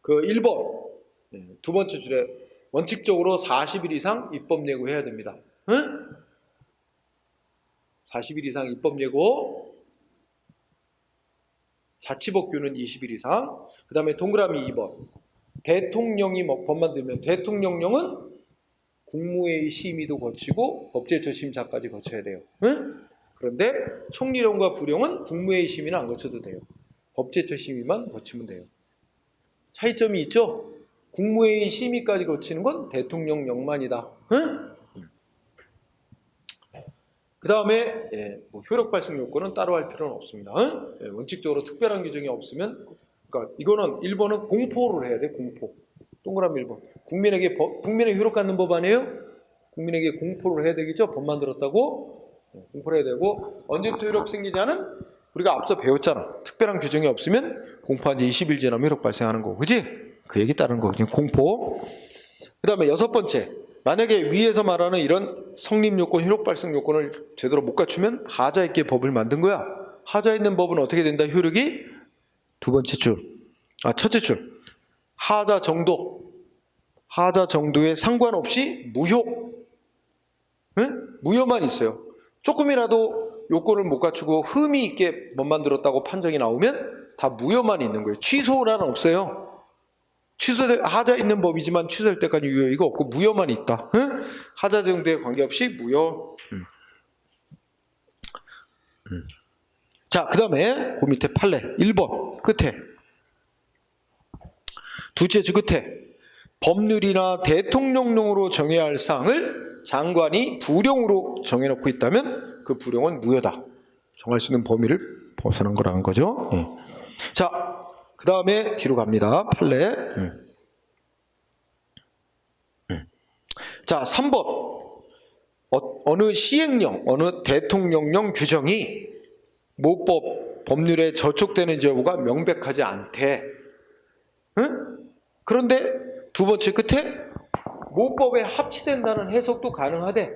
A: 그 1번 두 번째 줄에 원칙적으로 40일 이상 입법 예고해야 됩니다. 응? 40일 이상 입법 예고, 자치법규는 20일 이상. 그 다음에 동그라미 2번 대통령이 법만 들면 대통령령은 국무회의 심의도 거치고 법제처 심사까지 거쳐야 돼요. 응? 그런데 총리령과 부령은 국무회의 심의는 안 거쳐도 돼요. 법제처 심의만 거치면 돼요. 차이점이 있죠? 국무회의 심의까지 거치는 건 대통령령만이다. 응? 그 다음에 효력 발생 요건은 따로 할 필요는 없습니다. 응? 원칙적으로 특별한 규정이 없으면, 그러니까 이거는 1번은 공포를 해야 돼. 공포. 동그라미 1번. 국민의 효력 갖는 법 아니에요? 국민에게 공포를 해야 되겠죠? 법 만들었다고 공포를 해야 되고, 언제부터 효력 생기냐는 우리가 앞서 배웠잖아. 특별한 규정이 없으면 공포한 지 20일 지나면 효력 발생하는 거, 그지? 그 얘기 따르는 거, 공포. 그 다음에 6번째, 만약에 위에서 말하는 이런 성립 요건, 효력 발생 요건을 제대로 못 갖추면 하자 있게 법을 만든 거야. 하자 있는 법은 어떻게 된다? 효력이 두 번째 줄, 첫째 줄, 하자 정도에 상관없이 무효, 응? 무효만 있어요. 조금이라도 요건을 못 갖추고 흠이 있게 법 만들었다고 판정이 나오면 다 무효만 있는 거예요. 취소란 없어요. 취소될 하자 있는 법이지만 취소될 때까지 유효이가 없고 무효만 있다. 응? 하자 정도에 관계없이 무효. 자, 그 다음에 그 밑에 판례 1번 끝에 두째 주 끝에 법률이나 대통령령으로 정해야 할 사항을 장관이 부령으로 정해놓고 있다면 그 부령은 무효다. 정할 수 있는 범위를 벗어난 거라는 거죠. 자, 그 다음에 뒤로 갑니다. 판례. 자, 3번. 어느 시행령, 어느 대통령령 규정이 모법, 법률에 저촉되는지 여부가 명백하지 않대. 응? 그런데 두 번째 끝에 모법에 합치된다는 해석도 가능하대.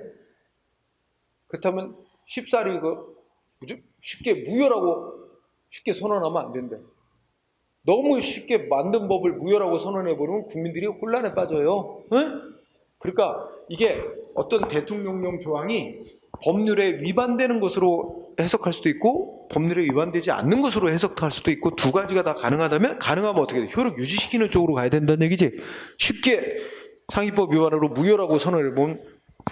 A: 그렇다면 쉽사리 쉽게 무효라고 쉽게 선언하면 안 된대. 너무 쉽게 만든 법을 무효라고 선언해버리면 국민들이 혼란에 빠져요. 응? 그러니까 이게 어떤 대통령령 조항이 법률에 위반되는 것으로 해석할 수도 있고 법률에 위반되지 않는 것으로 해석할 수도 있고 두 가지가 다 가능하다면, 가능하면 어떻게 돼? 효력 유지시키는 쪽으로 가야 된다는 얘기지. 쉽게 상위법 위반으로 무효라고 선언해보면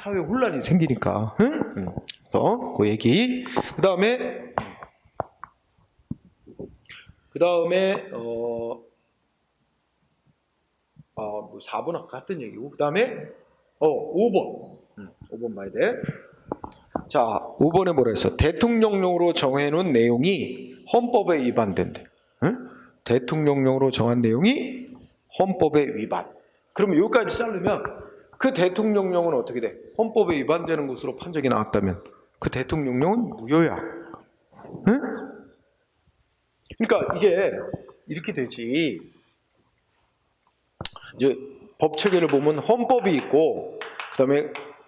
A: 사회 혼란이 생기니까. 응? 그 얘기. 그 다음에 4번 아까 했던 얘기고, 그 다음에 5번 봐야 돼. 자, 5번에 뭐라 했어? 대통령령으로 정해놓은 내용이 헌법에 위반된대. 응? 대통령령으로 정한 내용이 헌법에 위반. 그러면 여기까지 자르면 그 대통령령은 어떻게 돼? 헌법에 위반되는 것으로 판정이 나왔다면 그 대통령령은 무효야. 응? 그러니까 이게 이렇게 되지. 이제 법 체계를 보면 헌법이 있고,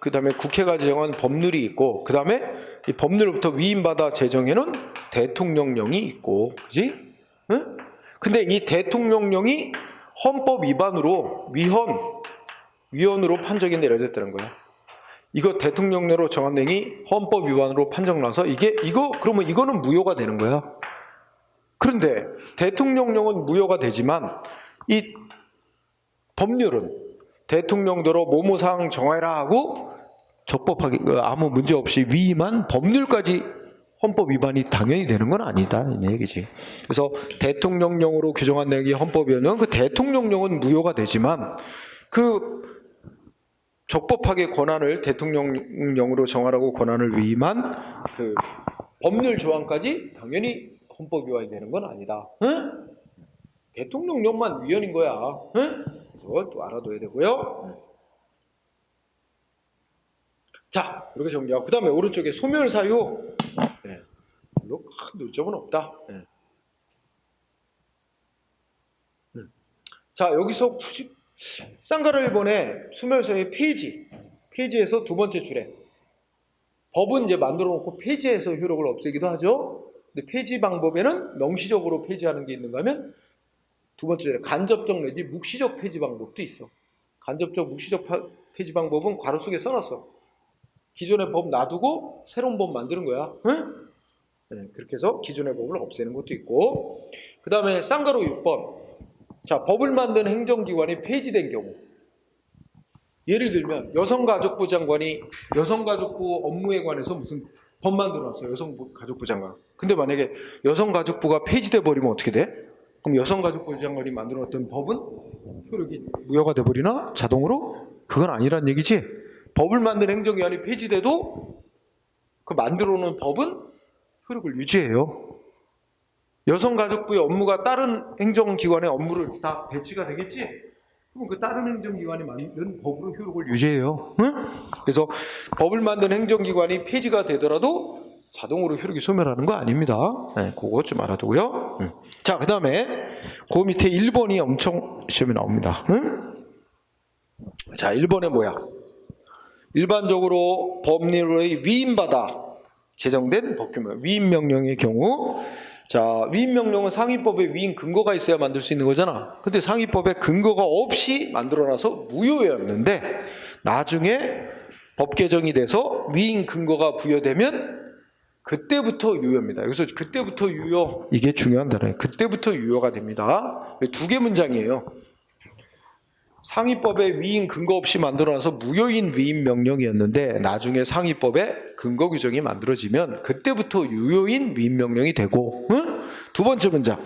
A: 그다음에 국회가 제정한 법률이 있고, 그다음에 이 법률로부터 위임받아 제정해놓은 대통령령이 있고, 그지? 응? 근데 이 대통령령이 헌법 위반으로 위헌으로 판정이 내려졌다는 거야. 이거 대통령령으로 정한 내용이 헌법 위반으로 판정나서 그러면 이거는 무효가 되는 거야. 그런데 대통령령은 무효가 되지만 이 법률은 대통령대로 뭐뭐사항 정해라 하고 적법하게 아무 문제 없이 위임한 법률까지 헌법 위반이 당연히 되는 건 아니다 이 얘기지. 그래서 대통령령으로 규정한 내용이 헌법 위반이면 그 대통령령은 무효가 되지만 그 적법하게 권한을 대통령령으로 정하라고 권한을 위임한 그 법률 조항까지 당연히 헌법 위반이 되는 건 아니다. 응? 대통령령만 위헌인 거야. 응? 그걸 또 알아둬야 되고요. 자, 이렇게 정리하고 그 다음에 오른쪽에 소멸사유. 별로 큰 논점은 없다. 예. 자, 여기서 굳이 쌍가루 1번의 소멸서의 페이지에서 두 번째 줄에 법은 이제 만들어 놓고 폐지해서 효력을 없애기도 하죠. 근데 폐지 방법에는 명시적으로 폐지하는 게 있는가 하면 두 번째 줄에 간접적 내지 묵시적 폐지 방법도 있어. 간접적 묵시적 폐지 방법은 괄호 속에 써놨어. 기존의 법 놔두고 새로운 법 만드는 거야. 응? 네, 그렇게 해서 기존의 법을 없애는 것도 있고, 그 다음에 쌍가루 6번. 자, 법을 만든 행정기관이 폐지된 경우, 예를 들면 여성가족부 장관이 여성가족부 업무에 관해서 무슨 법 만들어놨어요. 여성가족부 장관. 근데 만약에 여성가족부가 폐지돼 버리면 어떻게 돼? 그럼 여성가족부 장관이 만들어놨던 법은 효력이 무효가 돼버리나? 자동으로? 그건 아니란 얘기지. 법을 만든 행정기관이 폐지돼도 그 만들어놓은 법은 효력을 유지해요. 여성가족부의 업무가 다른 행정기관의 업무를 다 배치가 되겠지? 그럼 그 다른 행정기관이 만든 법으로 효력을 유지해요. 응? 그래서 법을 만든 행정기관이 폐지가 되더라도 자동으로 효력이 소멸하는 거 아닙니다. 네, 그거 좀 알아두고요. 자, 그 다음에 그 밑에 1번이 엄청 시험에 나옵니다. 응? 자, 1번에 뭐야? 일반적으로 법률의 위임받아 제정된 법규명, 위임명령의 경우, 자, 위임명령은 상위법에 위임 근거가 있어야 만들 수 있는 거잖아. 근데 상위법에 근거가 없이 만들어놔서 무효였는데 나중에 법 개정이 돼서 위임 근거가 부여되면 그때부터 유효입니다. 여기서 그때부터 유효, 이게 중요한 단어예요. 그때부터 유효가 됩니다. 두 개 문장이에요. 상위법에 위임 근거 없이 만들어놔서 무효인 위임 명령이었는데 나중에 상위법에 근거 규정이 만들어지면 그때부터 유효인 위임 명령이 되고, 응? 두 번째 문장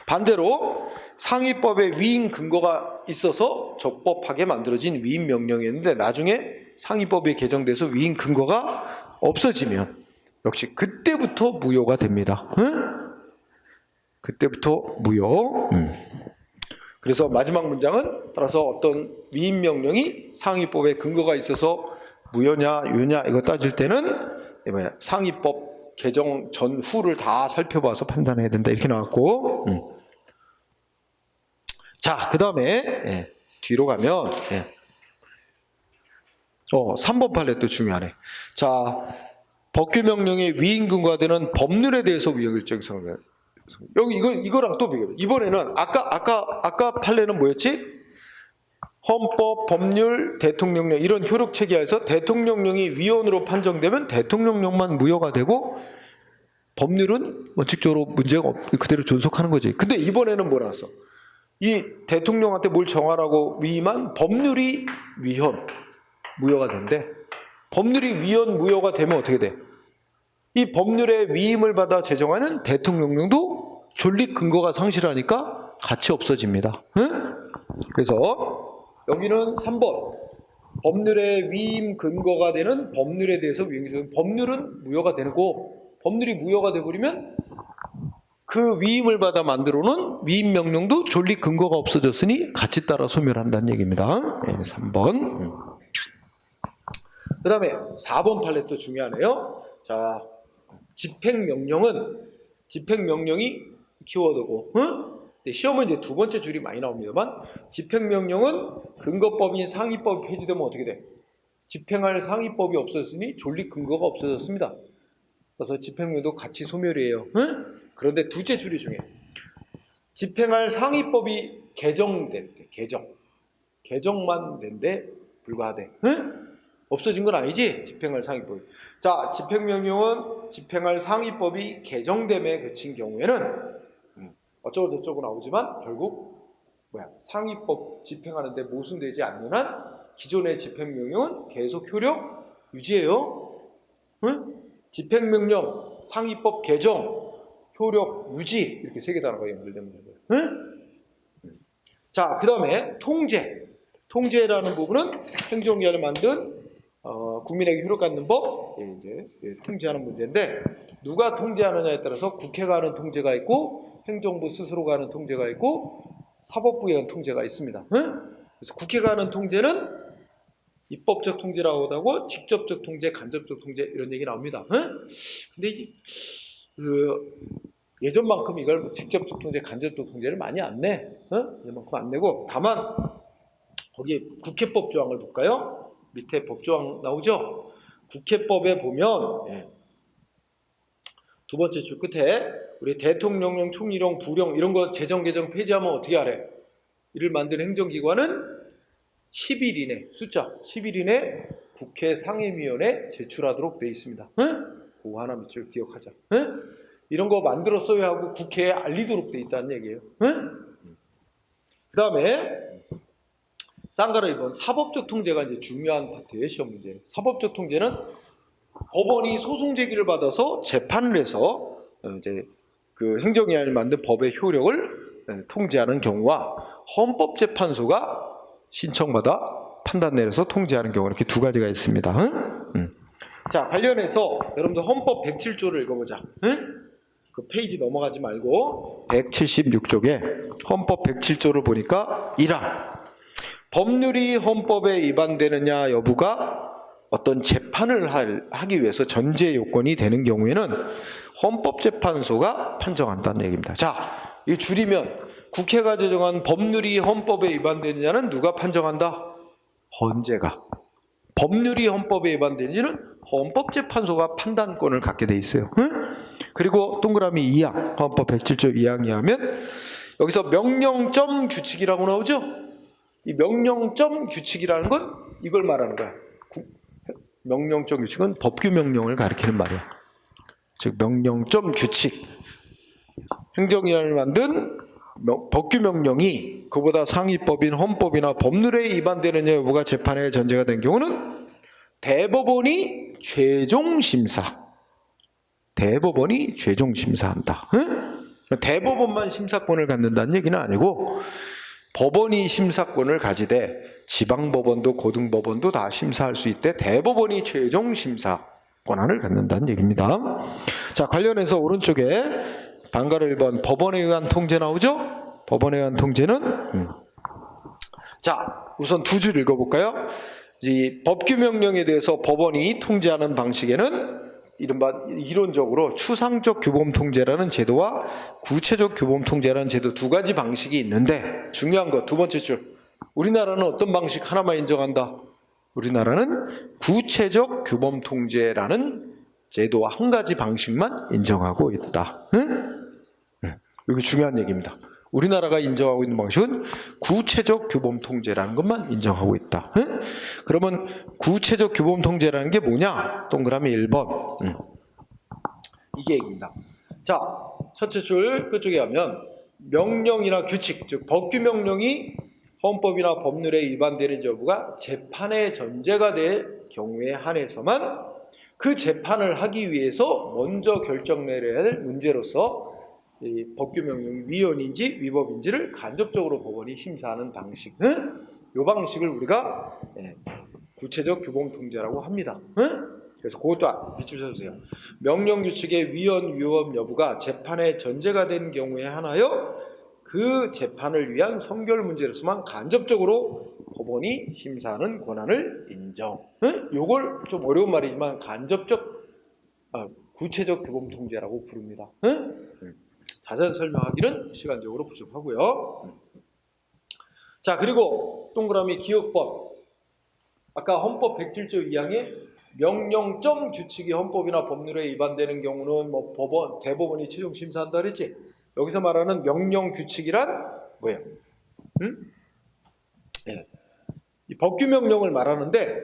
A: 반대로 상위법에 위임 근거가 있어서 적법하게 만들어진 위임 명령이었는데 나중에 상위법이 개정돼서 위임 근거가 없어지면 역시 그때부터 무효가 됩니다. 응? 그때부터 무효. 그래서 마지막 문장은 따라서 어떤 위임 명령이 상위법에 근거가 있어서 무효냐 유효냐 이거 따질 때는 상위법 개정 전후를 다 살펴봐서 판단해야 된다 이렇게 나왔고, 자, 그 다음에 뒤로 가면 3번 판례도 중요하네. 자, 법규 명령의 위임 근거가 되는 법률에 대해서 위헌결정성을 여기 이거랑 또 비교해. 이번에는 아까 판례는 뭐였지? 헌법, 법률, 대통령령 이런 효력 체계에서 대통령령이 위헌으로 판정되면 대통령령만 무효가 되고 법률은 원칙적으로 문제가 그대로 존속하는 거지. 근데 이번에는 뭐 나왔어? 이 대통령한테 뭘 정하라고 위임한 법률이 위헌, 무효가 된대. 법률이 위헌, 무효가 되면 어떻게 돼? 이 법률의 위임을 받아 제정하는 대통령령도 존립 근거가 상실하니까 같이 없어집니다. 응? 그래서 여기는 3번 법률의 위임 근거가 되는 법률에 대해서 법률은 무효가 되고 법률이 무효가 되버리면 그 위임을 받아 만들어놓은 위임 명령도 존립 근거가 없어졌으니 같이 따라 소멸한다는 얘기입니다. 3번. 그 다음에 4번 판례도 중요하네요. 자, 집행명령이 키워드고, 시험은 이제 두 번째 줄이 많이 나옵니다만, 집행명령은 근거법인 상위법이 폐지되면 어떻게 돼? 집행할 상위법이 없어졌으니 존립 근거가 없어졌습니다. 그래서 집행명령도 같이 소멸이에요. 그런데 둘째 줄이 중요해. 집행할 상위법이 개정됐대. 개정만 된데 불과하대. 없어진 건 아니지? 집행할 상위법이. 자, 집행명령은 집행할 상위법이 개정됨에 그친 경우에는 어쩌고 저쩌고 나오지만 결국 상위법 집행하는데 모순되지 않는 한 기존의 집행명령은 계속 효력 유지해요. 집행명령, 상위법 개정, 효력 유지 이렇게 세 개 단어가 연결되는 거예요. 자, 그 다음에 통제라는 부분은 행정기관을 만든 국민에게 효력 갖는 법, 이제 통제하는 문제인데 누가 통제하느냐에 따라서 국회가 하는 통제가 있고 행정부 스스로가 하는 통제가 있고 사법부에 하는 통제가 있습니다. 그래서 국회가 하는 통제는 입법적 통제라고 하고 직접적 통제, 간접적 통제 이런 얘기 나옵니다. 근데 예전만큼 이걸 직접적 통제, 간접적 통제를 많이 안 내. 예전만큼 안 내고, 다만 거기 국회법 조항을 볼까요? 밑에 법조항 나오죠? 국회법에 보면 두 번째 줄 끝에 우리 대통령령, 총리령, 부령 이런 거 재정 개정 폐지하면 어떻게 하래? 이를 만든 행정기관은 10일 이내, 숫자 10일 이내 국회 상임위원회에 제출하도록 되어 있습니다. 그거 하나 밑줄 기억하자. 이런 거 만들었어야 하고 국회에 알리도록 되어 있다는 얘기예요. 그 다음에 쌍가루 2번 사법적 통제가 이제 중요한 파트예요. 시험 문제. 사법적 통제는 법원이 소송 제기를 받아서 재판을 해서 이제 그 행정위원회를 만든 법의 효력을 통제하는 경우와 헌법재판소가 신청받아 판단 내려서 통제하는 경우, 이렇게 두 가지가 있습니다. 자, 관련해서 여러분들 헌법 107조를 읽어보자. 그 페이지 넘어가지 말고 176쪽에 헌법 107조를 보니까 1항 법률이 헌법에 위반되느냐 여부가 어떤 재판을 하기 위해서 전제 요건이 되는 경우에는 헌법재판소가 판정한다는 얘기입니다. 자, 이 줄이면 국회가 제정한 법률이 헌법에 위반되느냐는 누가 판정한다? 헌재가. 법률이 헌법에 위반되느냐는 헌법재판소가 판단권을 갖게 돼 있어요. 그리고 동그라미 2항, 헌법 107조 2항에 하면 여기서 명령점 규칙이라고 나오죠? 이 명령점 규칙이라는 건 이걸 말하는 거야. 명령점 규칙은 법규 명령을 가리키는 말이야. 즉 명령점 규칙, 행정위원회를 만든 법규 명령이 그보다 상위법인 헌법이나 법률에 위반되느냐 여부가 재판의 전제가 된 경우는 대법원이 최종 심사. 대법원이 최종 심사한다. 대법원만 심사권을 갖는다는 얘기는 아니고 법원이 심사권을 가지되 지방법원도 고등법원도 다 심사할 수 있대 대법원이 최종 심사 권한을 갖는다는 얘기입니다. 자, 관련해서 오른쪽에 방가로 1번 법원에 의한 통제 나오죠? 법원에 의한 통제는 자, 우선 두 줄 읽어볼까요? 이 법규 명령에 대해서 법원이 통제하는 방식에는 이른바 이론적으로 추상적 규범 통제라는 제도와 구체적 규범 통제라는 제도 두 가지 방식이 있는데 중요한 거 두 번째 줄, 우리나라는 어떤 방식 하나만 인정한다? 우리나라는 구체적 규범 통제라는 제도와 한 가지 방식만 인정하고 있다. 이게 중요한 얘기입니다. 우리나라가 인정하고 있는 방식은 구체적 규범 통제라는 것만 인정하고 있다. 그러면 구체적 규범 통제라는 게 뭐냐? 동그라미 1번. 이게 얘기입니다. 자, 첫째 줄 끝쪽에 하면 명령이나 규칙, 즉 법규 명령이 헌법이나 법률에 위반되는 여부가 재판의 전제가 될 경우에 한해서만 그 재판을 하기 위해서 먼저 결정 내려야 할 문제로서 이 법규 명령이 위헌인지 위법인지를 간접적으로 법원이 심사하는 방식, 이 방식을 우리가 구체적 규범 통제라고 합니다. 그래서 그것도 밑줄 쳐주세요. 명령 규칙의 위헌 위법 여부가 재판의 전제가 된 경우에 한하여 그 재판을 위한 선결 문제로서만 간접적으로 법원이 심사하는 권한을 인정. 요걸 좀 어려운 말이지만 구체적 규범 통제라고 부릅니다. 자세히 설명하기는 시간적으로 부족하고요. 자, 그리고 동그라미 기억법. 아까 헌법 107조 2항에 명령점 규칙이 헌법이나 법률에 위반되는 경우는 뭐 대법원이 최종 심사한다 그랬지? 여기서 말하는 명령 규칙이란 뭐예요? 이 법규 명령을 말하는데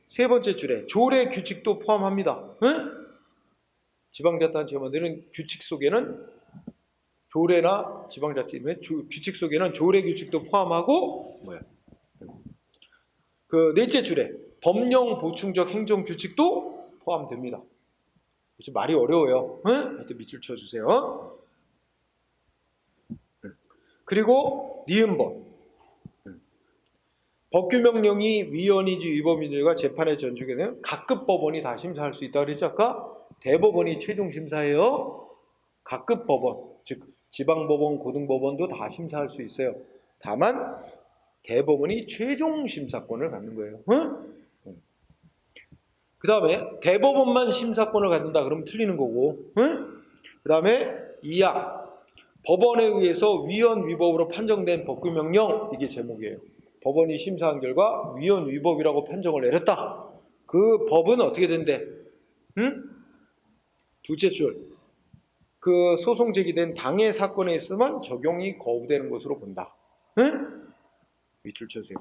A: 세 번째 줄에 조례 규칙도 포함합니다. 지방자치단체가 만드는 규칙 속에는 조례나 지방자치의 규칙 속에는 조례 규칙도 포함하고 그 넷째 줄에 법령 보충적 행정 규칙도 포함됩니다. 좀 말이 어려워요. 하여튼 밑줄 쳐주세요. 그리고 니은번 법규 명령이 위헌인지 위법인지가 재판에 전주게 되면 각급 법원이 다 심사할 수 있다 그랬죠. 아까 대법원이 최종 심사해요. 각급 법원, 즉 지방법원, 고등법원도 다 심사할 수 있어요. 다만 대법원이 최종 심사권을 갖는 거예요. 그 다음에 대법원만 심사권을 갖는다 그러면 틀리는 거고, 그 다음에 2항 법원에 의해서 위헌 위법으로 판정된 법규명령, 이게 제목이에요. 법원이 심사한 결과 위헌 위법이라고 판정을 내렸다. 그 법은 어떻게 된대? 응? 둘째 줄. 그 소송 제기된 당해 사건에 있으면 적용이 거부되는 것으로 본다. 응? 밑줄 쳐주세요.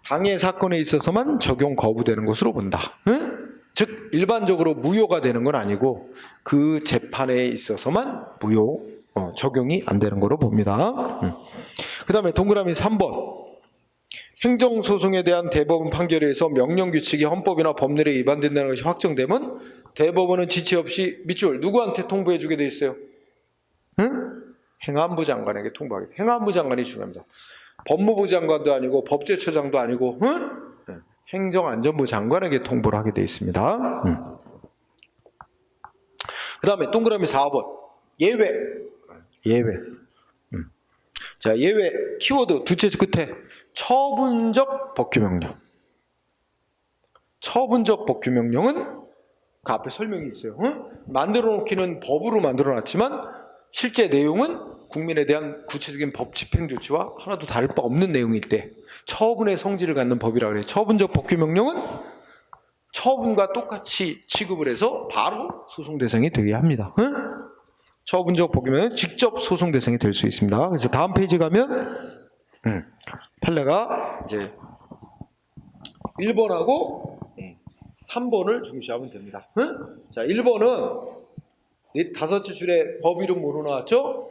A: 당해 사건에 있어서만 적용 거부되는 것으로 본다. 응? 즉 일반적으로 무효가 되는 건 아니고 그 재판에 있어서만 무효 적용이 안 되는 거로 봅니다. 그 다음에 동그라미 3번. 행정소송에 대한 대법원 판결에 의해서 명령규칙이 헌법이나 법률에 위반된다는 것이 확정되면 대법원은 지체 없이 밑줄 누구한테 통보해 주게 돼 있어요? 응? 행안부 장관에게 통보하게 돼. 행안부 장관이 중요합니다. 법무부 장관도 아니고 법제처장도 아니고 응? 행정안전부 장관에게 통보를 하게 돼 있습니다. 그 다음에 동그라미 4번. 예외. 자, 예외 키워드 둘째 줄 끝에 처분적 법규명령. 처분적 법규명령은 그 앞에 설명이 있어요. 만들어 놓기는 법으로 만들어 놨지만 실제 내용은 국민에 대한 구체적인 법 집행 조치와 하나도 다를 바 없는 내용일 때 처분의 성질을 갖는 법이라고 해요. 처분적 법규명령은 처분과 똑같이 취급을 해서 바로 소송 대상이 되게 합니다. 처분적 법규명령은 직접 소송 대상이 될 수 있습니다. 그래서 다음 페이지 가면 판례가 이제 1번하고 3번을 중시하면 됩니다. 자, 1번은 다섯째 줄에 법 이름 뭐로 나왔죠?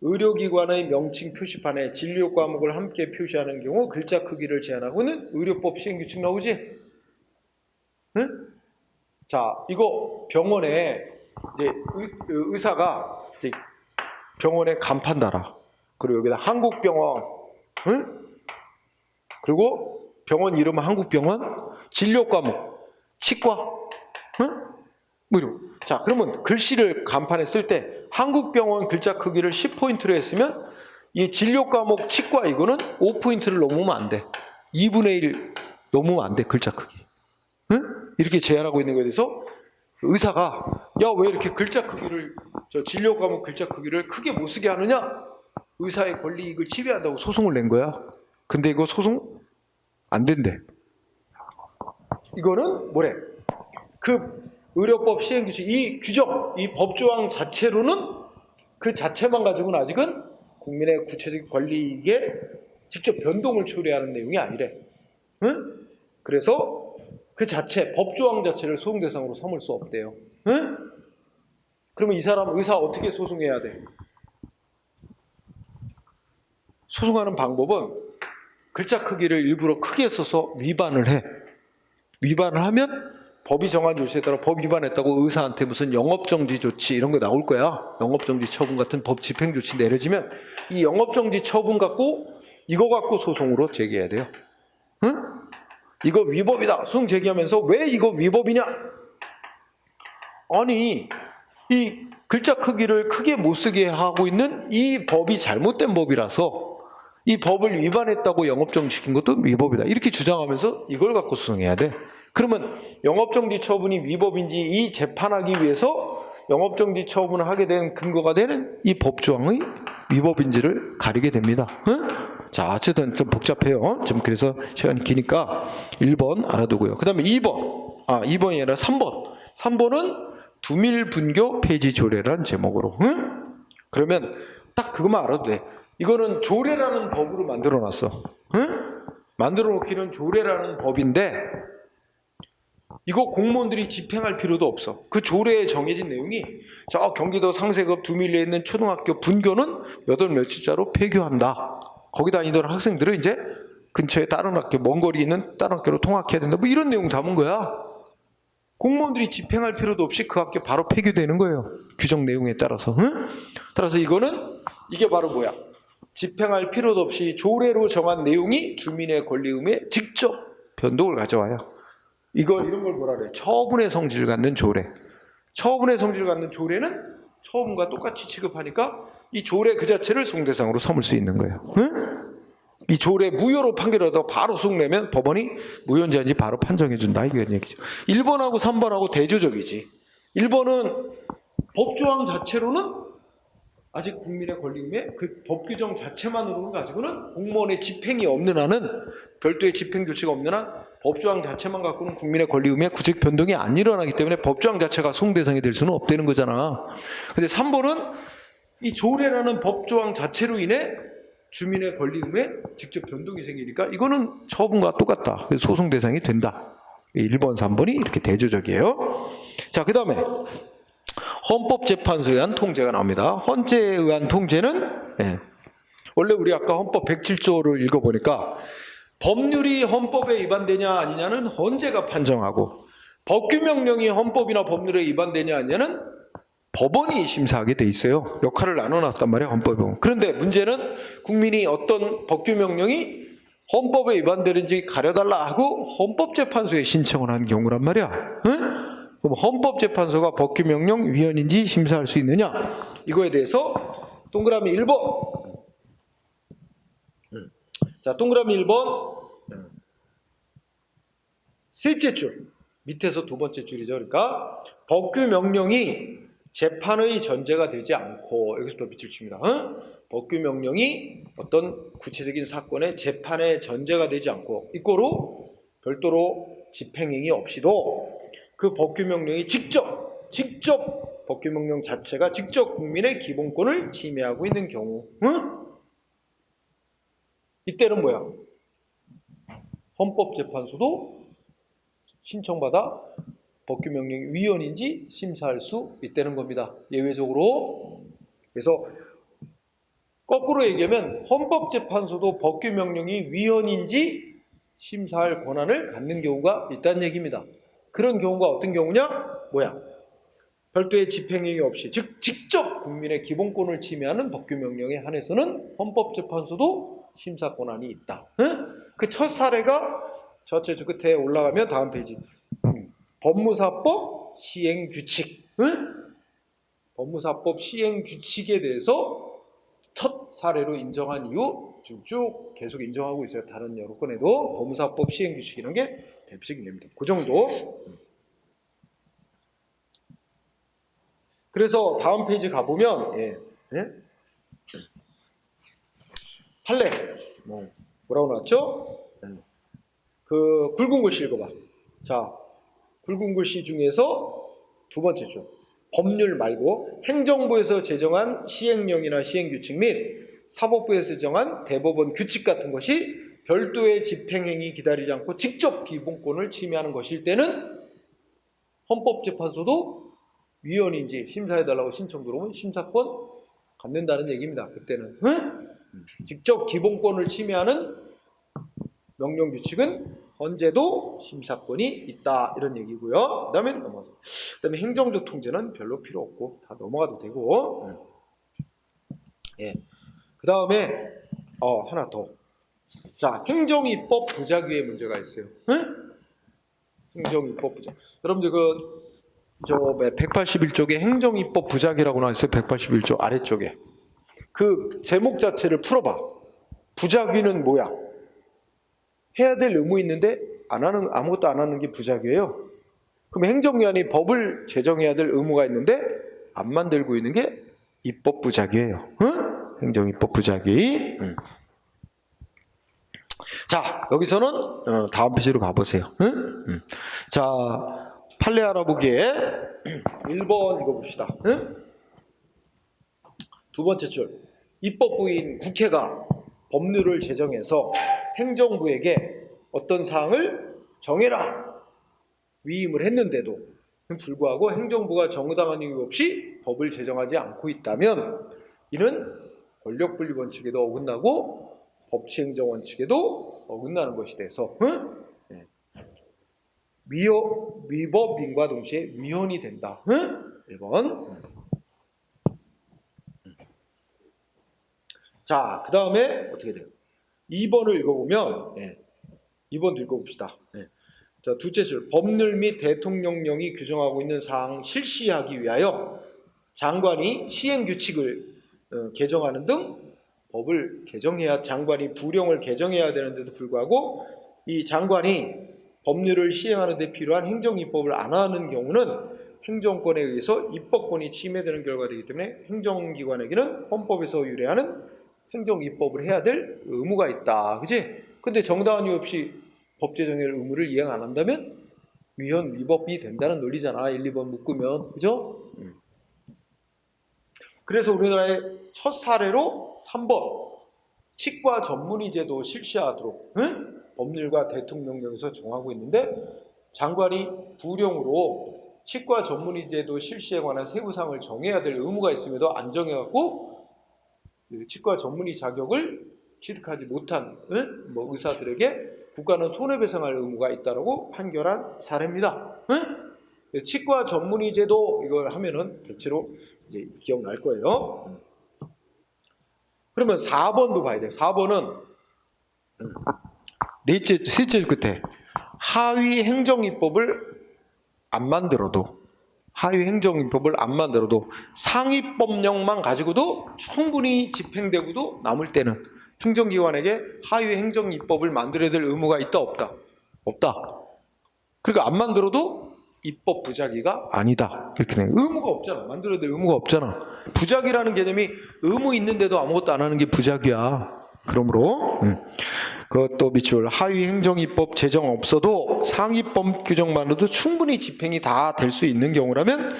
A: 의료기관의 명칭 표시판에 진료 과목을 함께 표시하는 경우 글자 크기를 제한하고는 의료법 시행규칙 나오지? 응? 자, 이거 병원에 이제 의사가 이제 병원에 간판 달아. 그리고 여기다 한국병원, 응? 그리고 병원 이름은 한국병원, 진료 과목, 치과, 응? 뭐 이런. 자, 그러면 글씨를 간판에 쓸 때 한국병원 글자 크기를 10포인트로 했으면 이 진료 과목 치과 이거는 5포인트를 넘으면 안 돼. 2분의 1 넘으면 안 돼, 글자 크기. 응? 이렇게 제한하고 있는 거에 대해서 의사가 야, 왜 이렇게 글자 크기를 저 진료 과목 글자 크기를 크게 못 쓰게 하느냐? 의사의 권리 이익을 침해한다고 소송을 낸 거야. 근데 이거 소송 안 된대. 이거는 뭐래? 그 의료법 시행규칙 이 규정, 이 법조항 자체로는 그 자체만 가지고는 아직은 국민의 구체적 권리이익에 직접 변동을 초래하는 내용이 아니래. 응? 그래서 그 자체, 법조항 자체를 소송 대상으로 삼을 수 없대요. 응? 그러면 이 사람 의사 어떻게 소송해야 돼? 소송하는 방법은 글자 크기를 일부러 크게 써서 위반을 해. 위반을 하면 법이 정한 조치에 따라 법 위반했다고 의사한테 무슨 영업정지 조치 이런 거 나올 거야. 영업정지 처분 같은 법 집행 조치 내려지면 이 영업정지 처분 갖고 이거 갖고 소송으로 제기해야 돼요. 응? 이거 위법이다. 소송 제기하면서 왜 이거 위법이냐? 아니, 이 글자 크기를 크게 못 쓰게 하고 있는 이 법이 잘못된 법이라서 이 법을 위반했다고 영업정지시킨 것도 위법이다. 이렇게 주장하면서 이걸 갖고 소송해야 돼. 그러면 영업정지 처분이 위법인지 이 재판하기 위해서 영업정지 처분을 하게 된 근거가 되는 이 법조항의 위법인지를 가리게 됩니다. 응? 자, 어쨌든 좀 복잡해요. 좀 그래서 시간이 기니까 1번 알아두고요. 그 다음에 2번. 2번이 아니라 3번. 3번은 두밀분교 폐지 조례라는 제목으로. 응? 그러면 딱 그것만 알아도 돼. 이거는 조례라는 법으로 만들어 놨어. 응? 만들어 놓기는 조례라는 법인데 이거 공무원들이 집행할 필요도 없어. 그 조례에 정해진 내용이 저 경기도 상세급 두밀리에 있는 초등학교 분교는 8며칠자로 폐교한다. 거기 다니던 학생들은 이제 근처에 다른 학교, 먼 거리 있는 다른 학교로 통학해야 된다. 뭐 이런 내용 담은 거야. 공무원들이 집행할 필요도 없이 그 학교 바로 폐교되는 거예요. 규정 내용에 따라서. 응? 따라서 이거는 이게 바로 뭐야? 집행할 필요도 없이 조례로 정한 내용이 주민의 권리 의무에 직접 변동을 가져와요. 이런 걸 뭐라 그래? 처분의 성질을 갖는 조례. 처분의 성질을 갖는 조례는 처분과 똑같이 취급하니까 이 조례 그 자체를 소송 대상으로 삼을 수 있는 거예요. 응? 이 조례 무효로 판결하다가 바로 소송 내면 법원이 무효인지 바로 판정해 준다. 이런 얘기죠. 1번하고 3번하고 대조적이지. 1번은 법조항 자체로는 아직 국민의 권리임에 그 법 규정 자체만으로는 가지고는 공무원의 집행이 없는 한은 별도의 집행 조치가 없는 한 법조항 자체만 갖고는 국민의 권리임에 구직 변동이 안 일어나기 때문에 법조항 자체가 소송 대상이 될 수는 없다는 거잖아. 근데 3번은 이 조례라는 법조항 자체로 인해 주민의 권리임에 직접 변동이 생기니까 이거는 처분과 똑같다. 그래서 소송 대상이 된다. 1번, 3번이 이렇게 대조적이에요. 자, 그 다음에 헌법재판소에 의한 통제가 나옵니다. 헌재에 의한 통제는 원래 우리 아까 헌법 107조를 읽어보니까 법률이 헌법에 위반되냐 아니냐는 헌재가 판정하고 법규명령이 헌법이나 법률에 위반되냐 아니냐는 법원이 심사하게 돼 있어요. 역할을 나눠놨단 말이에요, 헌법에 보면. 그런데 문제는 국민이 어떤 법규명령이 헌법에 위반되는지 가려달라 하고 헌법재판소에 신청을 한 경우란 말이야. 응? 그럼 헌법재판소가 법규명령 위헌인지 심사할 수 있느냐? 이거에 대해서 동그라미 1번. 자, 동그라미 1번. 셋째 줄. 밑에서 두 번째 줄이죠. 그러니까 법규명령이 재판의 전제가 되지 않고, 여기서 또 밑줄 칩니다. 법규명령이 어떤 구체적인 사건의 재판의 전제가 되지 않고 이꼬로 별도로 집행행위 없이도 그 법규명령이 직접 법규명령 자체가 직접 국민의 기본권을 침해하고 있는 경우, 이때는 뭐야? 헌법재판소도 신청받아 법규명령이 위헌인지 심사할 수 있다는 겁니다. 예외적으로. 그래서 거꾸로 얘기하면 헌법재판소도 법규명령이 위헌인지 심사할 권한을 갖는 경우가 있다는 얘기입니다. 그런 경우가 어떤 경우냐? 뭐야? 별도의 집행행위 없이, 즉 직접 국민의 기본권을 침해하는 법규명령에 한해서는 헌법재판소도 심사 권한이 있다. 그 첫 사례가 저쪽 끝에 올라가면 다음 페이지. 법무사법 시행규칙. 법무사법 시행규칙에 대해서 첫 사례로 인정한 이후 지금 쭉 계속 인정하고 있어요. 다른 여러 건에도 법무사법 시행규칙이라는 게 대표적인 예입니다. 그 정도. 그래서 다음 페이지 가보면 판례 뭐라고 나왔죠? 그 굵은 글씨 읽어봐. 자, 굵은 글씨 중에서 두 번째 줄. 법률 말고 행정부에서 제정한 시행령이나 시행규칙 및 사법부에서 정한 대법원 규칙 같은 것이 별도의 집행행위 기다리지 않고 직접 기본권을 침해하는 것일 때는 헌법재판소도 위헌인지 심사해달라고 신청 들어오면 심사권 갖는다는 얘기입니다. 그때는 직접 기본권을 침해하는 명령규칙은 헌재도 심사권이 있다, 이런 얘기고요. 그다음에 행정적 통제는 별로 필요 없고 다 넘어가도 되고. 그 다음에 하나 더. 자, 행정입법 부작위의 문제가 있어요. 행정입법 부작. 여러분들 181쪽에 행정입법 부작위라고 나와 있어요. 181쪽 아래쪽에. 그 제목 자체를 풀어봐. 부작위는 뭐야? 해야 될 의무 있는데 아무것도 안 하는 게 부작위예요. 그럼 행정기관이 법을 제정해야 될 의무가 있는데 안 만들고 있는 게 입법 부작위예요. 행정입법 부작위. 자, 여기서는 다음 페이지로 가보세요. 자, 판례 알아보기에 1번 읽어봅시다. 두 번째 줄. 입법부인 국회가 법률을 제정해서 행정부에게 어떤 사항을 정해라 위임을 했는데도 불구하고 행정부가 정당한 이유 없이 법을 제정하지 않고 있다면 이는 권력분리 원칙에도 어긋나고 법치행정 원칙에도 어긋나는 것이 돼서 위법인과 동시에 위헌이 된다. 1번. 자, 그 다음에 어떻게 돼요? 2번을 읽어보면 2번도 읽어봅시다. 자, 둘째 줄. 법률 및 대통령령이 규정하고 있는 사항 실시하기 위하여 장관이 시행규칙을 개정하는 등 법을 개정해야, 장관이 부령을 개정해야 되는데도 불구하고 이 장관이 법률을 시행하는 데 필요한 행정입법을 안 하는 경우는 행정권에 의해서 입법권이 침해되는 결과가 되기 때문에 행정기관에게는 헌법에서 유래하는 행정입법을 해야 될 의무가 있다. 그치? 근데 정당한 이유 없이 법 제정의 의무를 이행 안 한다면 위헌 위법이 된다는 논리잖아. 1, 2번 묶으면. 그죠? 그래서 우리나라의 첫 사례로 3번 치과 전문의 제도 실시하도록 법률과 대통령령에서 정하고 있는데 장관이 부령으로 치과 전문의 제도 실시에 관한 세부사항을 정해야 될 의무가 있음에도 안 정해갖고 치과 전문의 자격을 취득하지 못한 의사들에게 국가는 손해배상할 의무가 있다라고 판결한 사례입니다. 치과 전문의 제도 이걸 하면은 대체로 이제 기억날 거예요. 그러면 4번도 봐야 돼요. 4번은 셋째 끝에 하위 행정입법을 안 만들어도 상위 법령만 가지고도 충분히 집행되고도 남을 때는 행정기관에게 하위 행정입법을 만들어야 될 의무가 있다 없다? 없다. 그러니까 안 만들어도 입법 부작위가 아니다. 이렇게 돼. 의무가 없잖아. 만들어야 될 의무가 없잖아. 부작위라는 개념이 의무 있는데도 아무것도 안 하는 게 부작위야. 그러므로 그것도 밑줄 하위 행정입법 제정 없어도 상위법 규정만으로도 충분히 집행이 다 될 수 있는 경우라면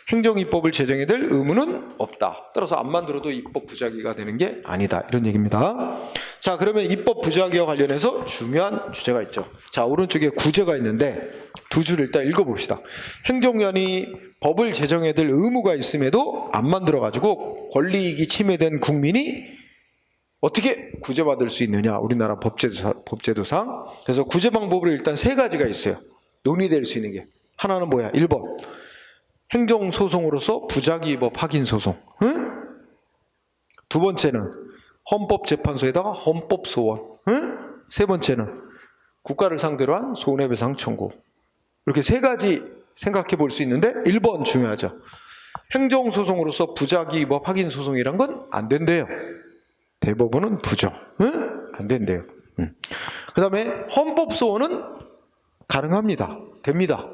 A: 행정입법을 제정해야 될 의무는 없다. 따라서 안 만들어도 입법 부작위가 되는 게 아니다. 이런 얘기입니다. 자, 그러면 입법 부작위와 관련해서 중요한 주제가 있죠. 자, 오른쪽에 구제가 있는데 두 줄 일단 읽어봅시다. 행정기관이 법을 제정해야 될 의무가 있음에도 안 만들어가지고 권리이익이 침해된 국민이 어떻게 구제받을 수 있느냐? 우리나라 법제도상. 그래서 구제 방법으로 일단 세 가지가 있어요. 논의될 수 있는 게. 하나는 뭐야? 1번. 행정소송으로서 부작위입법 확인소송. 두 번째는 헌법재판소에다가 헌법소원. 세 번째는 국가를 상대로 한 손해배상 청구. 이렇게 세 가지 생각해 볼 수 있는데 1번 중요하죠. 행정소송으로서 부작위입법 확인소송이란 건 안 된대요. 대법원은 부정. 안 된대요. 그 다음에 헌법소원은 가능합니다. 됩니다.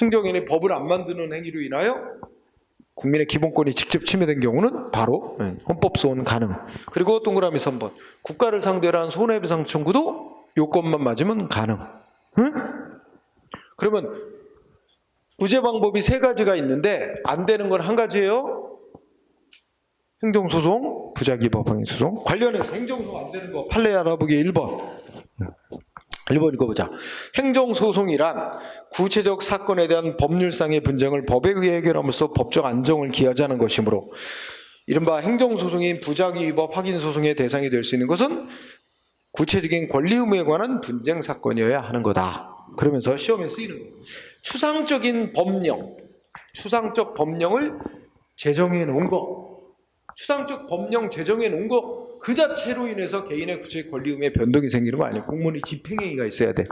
A: 행정인이 법을 안 만드는 행위로 인하여 국민의 기본권이 직접 침해된 경우는 바로 헌법소원 가능. 그리고 동그라미 3번. 국가를 상대로 한 손해배상 청구도 요건만 맞으면 가능. 그러면 구제 방법이 세 가지가 있는데 안 되는 건 한 가지예요. 행정소송, 부작위입법 확인소송. 관련해서 행정소송 안 되는 거 판례 알아보기 1번. 1번 읽어보자. 행정소송이란 구체적 사건에 대한 법률상의 분쟁을 법에 의해 해결함으로써 법적 안정을 기하자는 것이므로 이른바 행정소송인 부작위입법 확인소송의 대상이 될 수 있는 것은 구체적인 권리 의무에 관한 분쟁 사건이어야 하는 거다. 그러면서 시험에 쓰이는 거예요. 추상적 법령을 제정해 놓은 거. 추상적 법령 제정해 놓은 거 그 자체로 인해서 개인의 구체적 권리 의무에 변동이 생기는 거 아니에요. 공무원이 집행행위가 있어야 돼.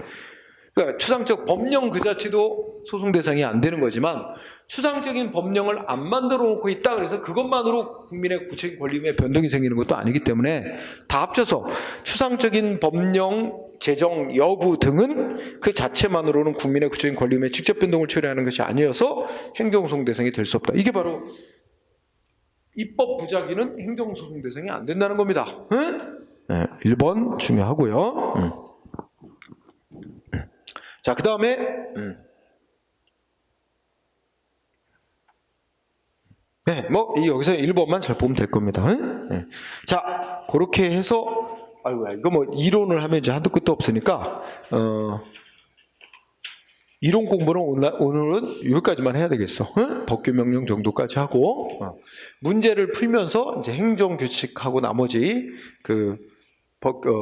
A: 그러니까 추상적 법령 그 자체도 소송 대상이 안 되는 거지만 추상적인 법령을 안 만들어 놓고 있다 그래서 그것만으로 국민의 구체적 권리 의무에 변동이 생기는 것도 아니기 때문에 다 합쳐서 추상적인 법령 제정 여부 등은 그 자체만으로는 국민의 구체적인 권리 의무에 직접 변동을 초래하는 것이 아니어서 행정소송 대상이 될 수 없다. 이게 바로 입법 부작위는 행정소송 대상이 안 된다는 겁니다. 네, 1번 중요하고요. 자, 그 다음에 네, 뭐 여기서 1번만 잘 보면 될 겁니다. 네. 자, 그렇게 해서 아이고야, 이거 뭐 이론을 하면 이제 한도 끝도 없으니까 이론 공부는 오늘은 여기까지만 해야 되겠어. 법규 명령 정도까지 하고 문제를 풀면서 이제 행정 규칙하고 나머지 그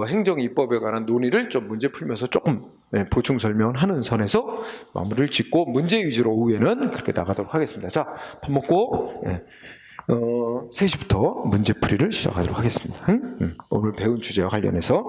A: 행정 입법에 관한 논의를 좀 문제 풀면서 조금 보충 설명하는 선에서 마무리를 짓고 문제 위주로 오후에는 그렇게 나가도록 하겠습니다. 자, 밥 먹고 3시부터 문제 풀이를 시작하도록 하겠습니다. 오늘 배운 주제와 관련해서.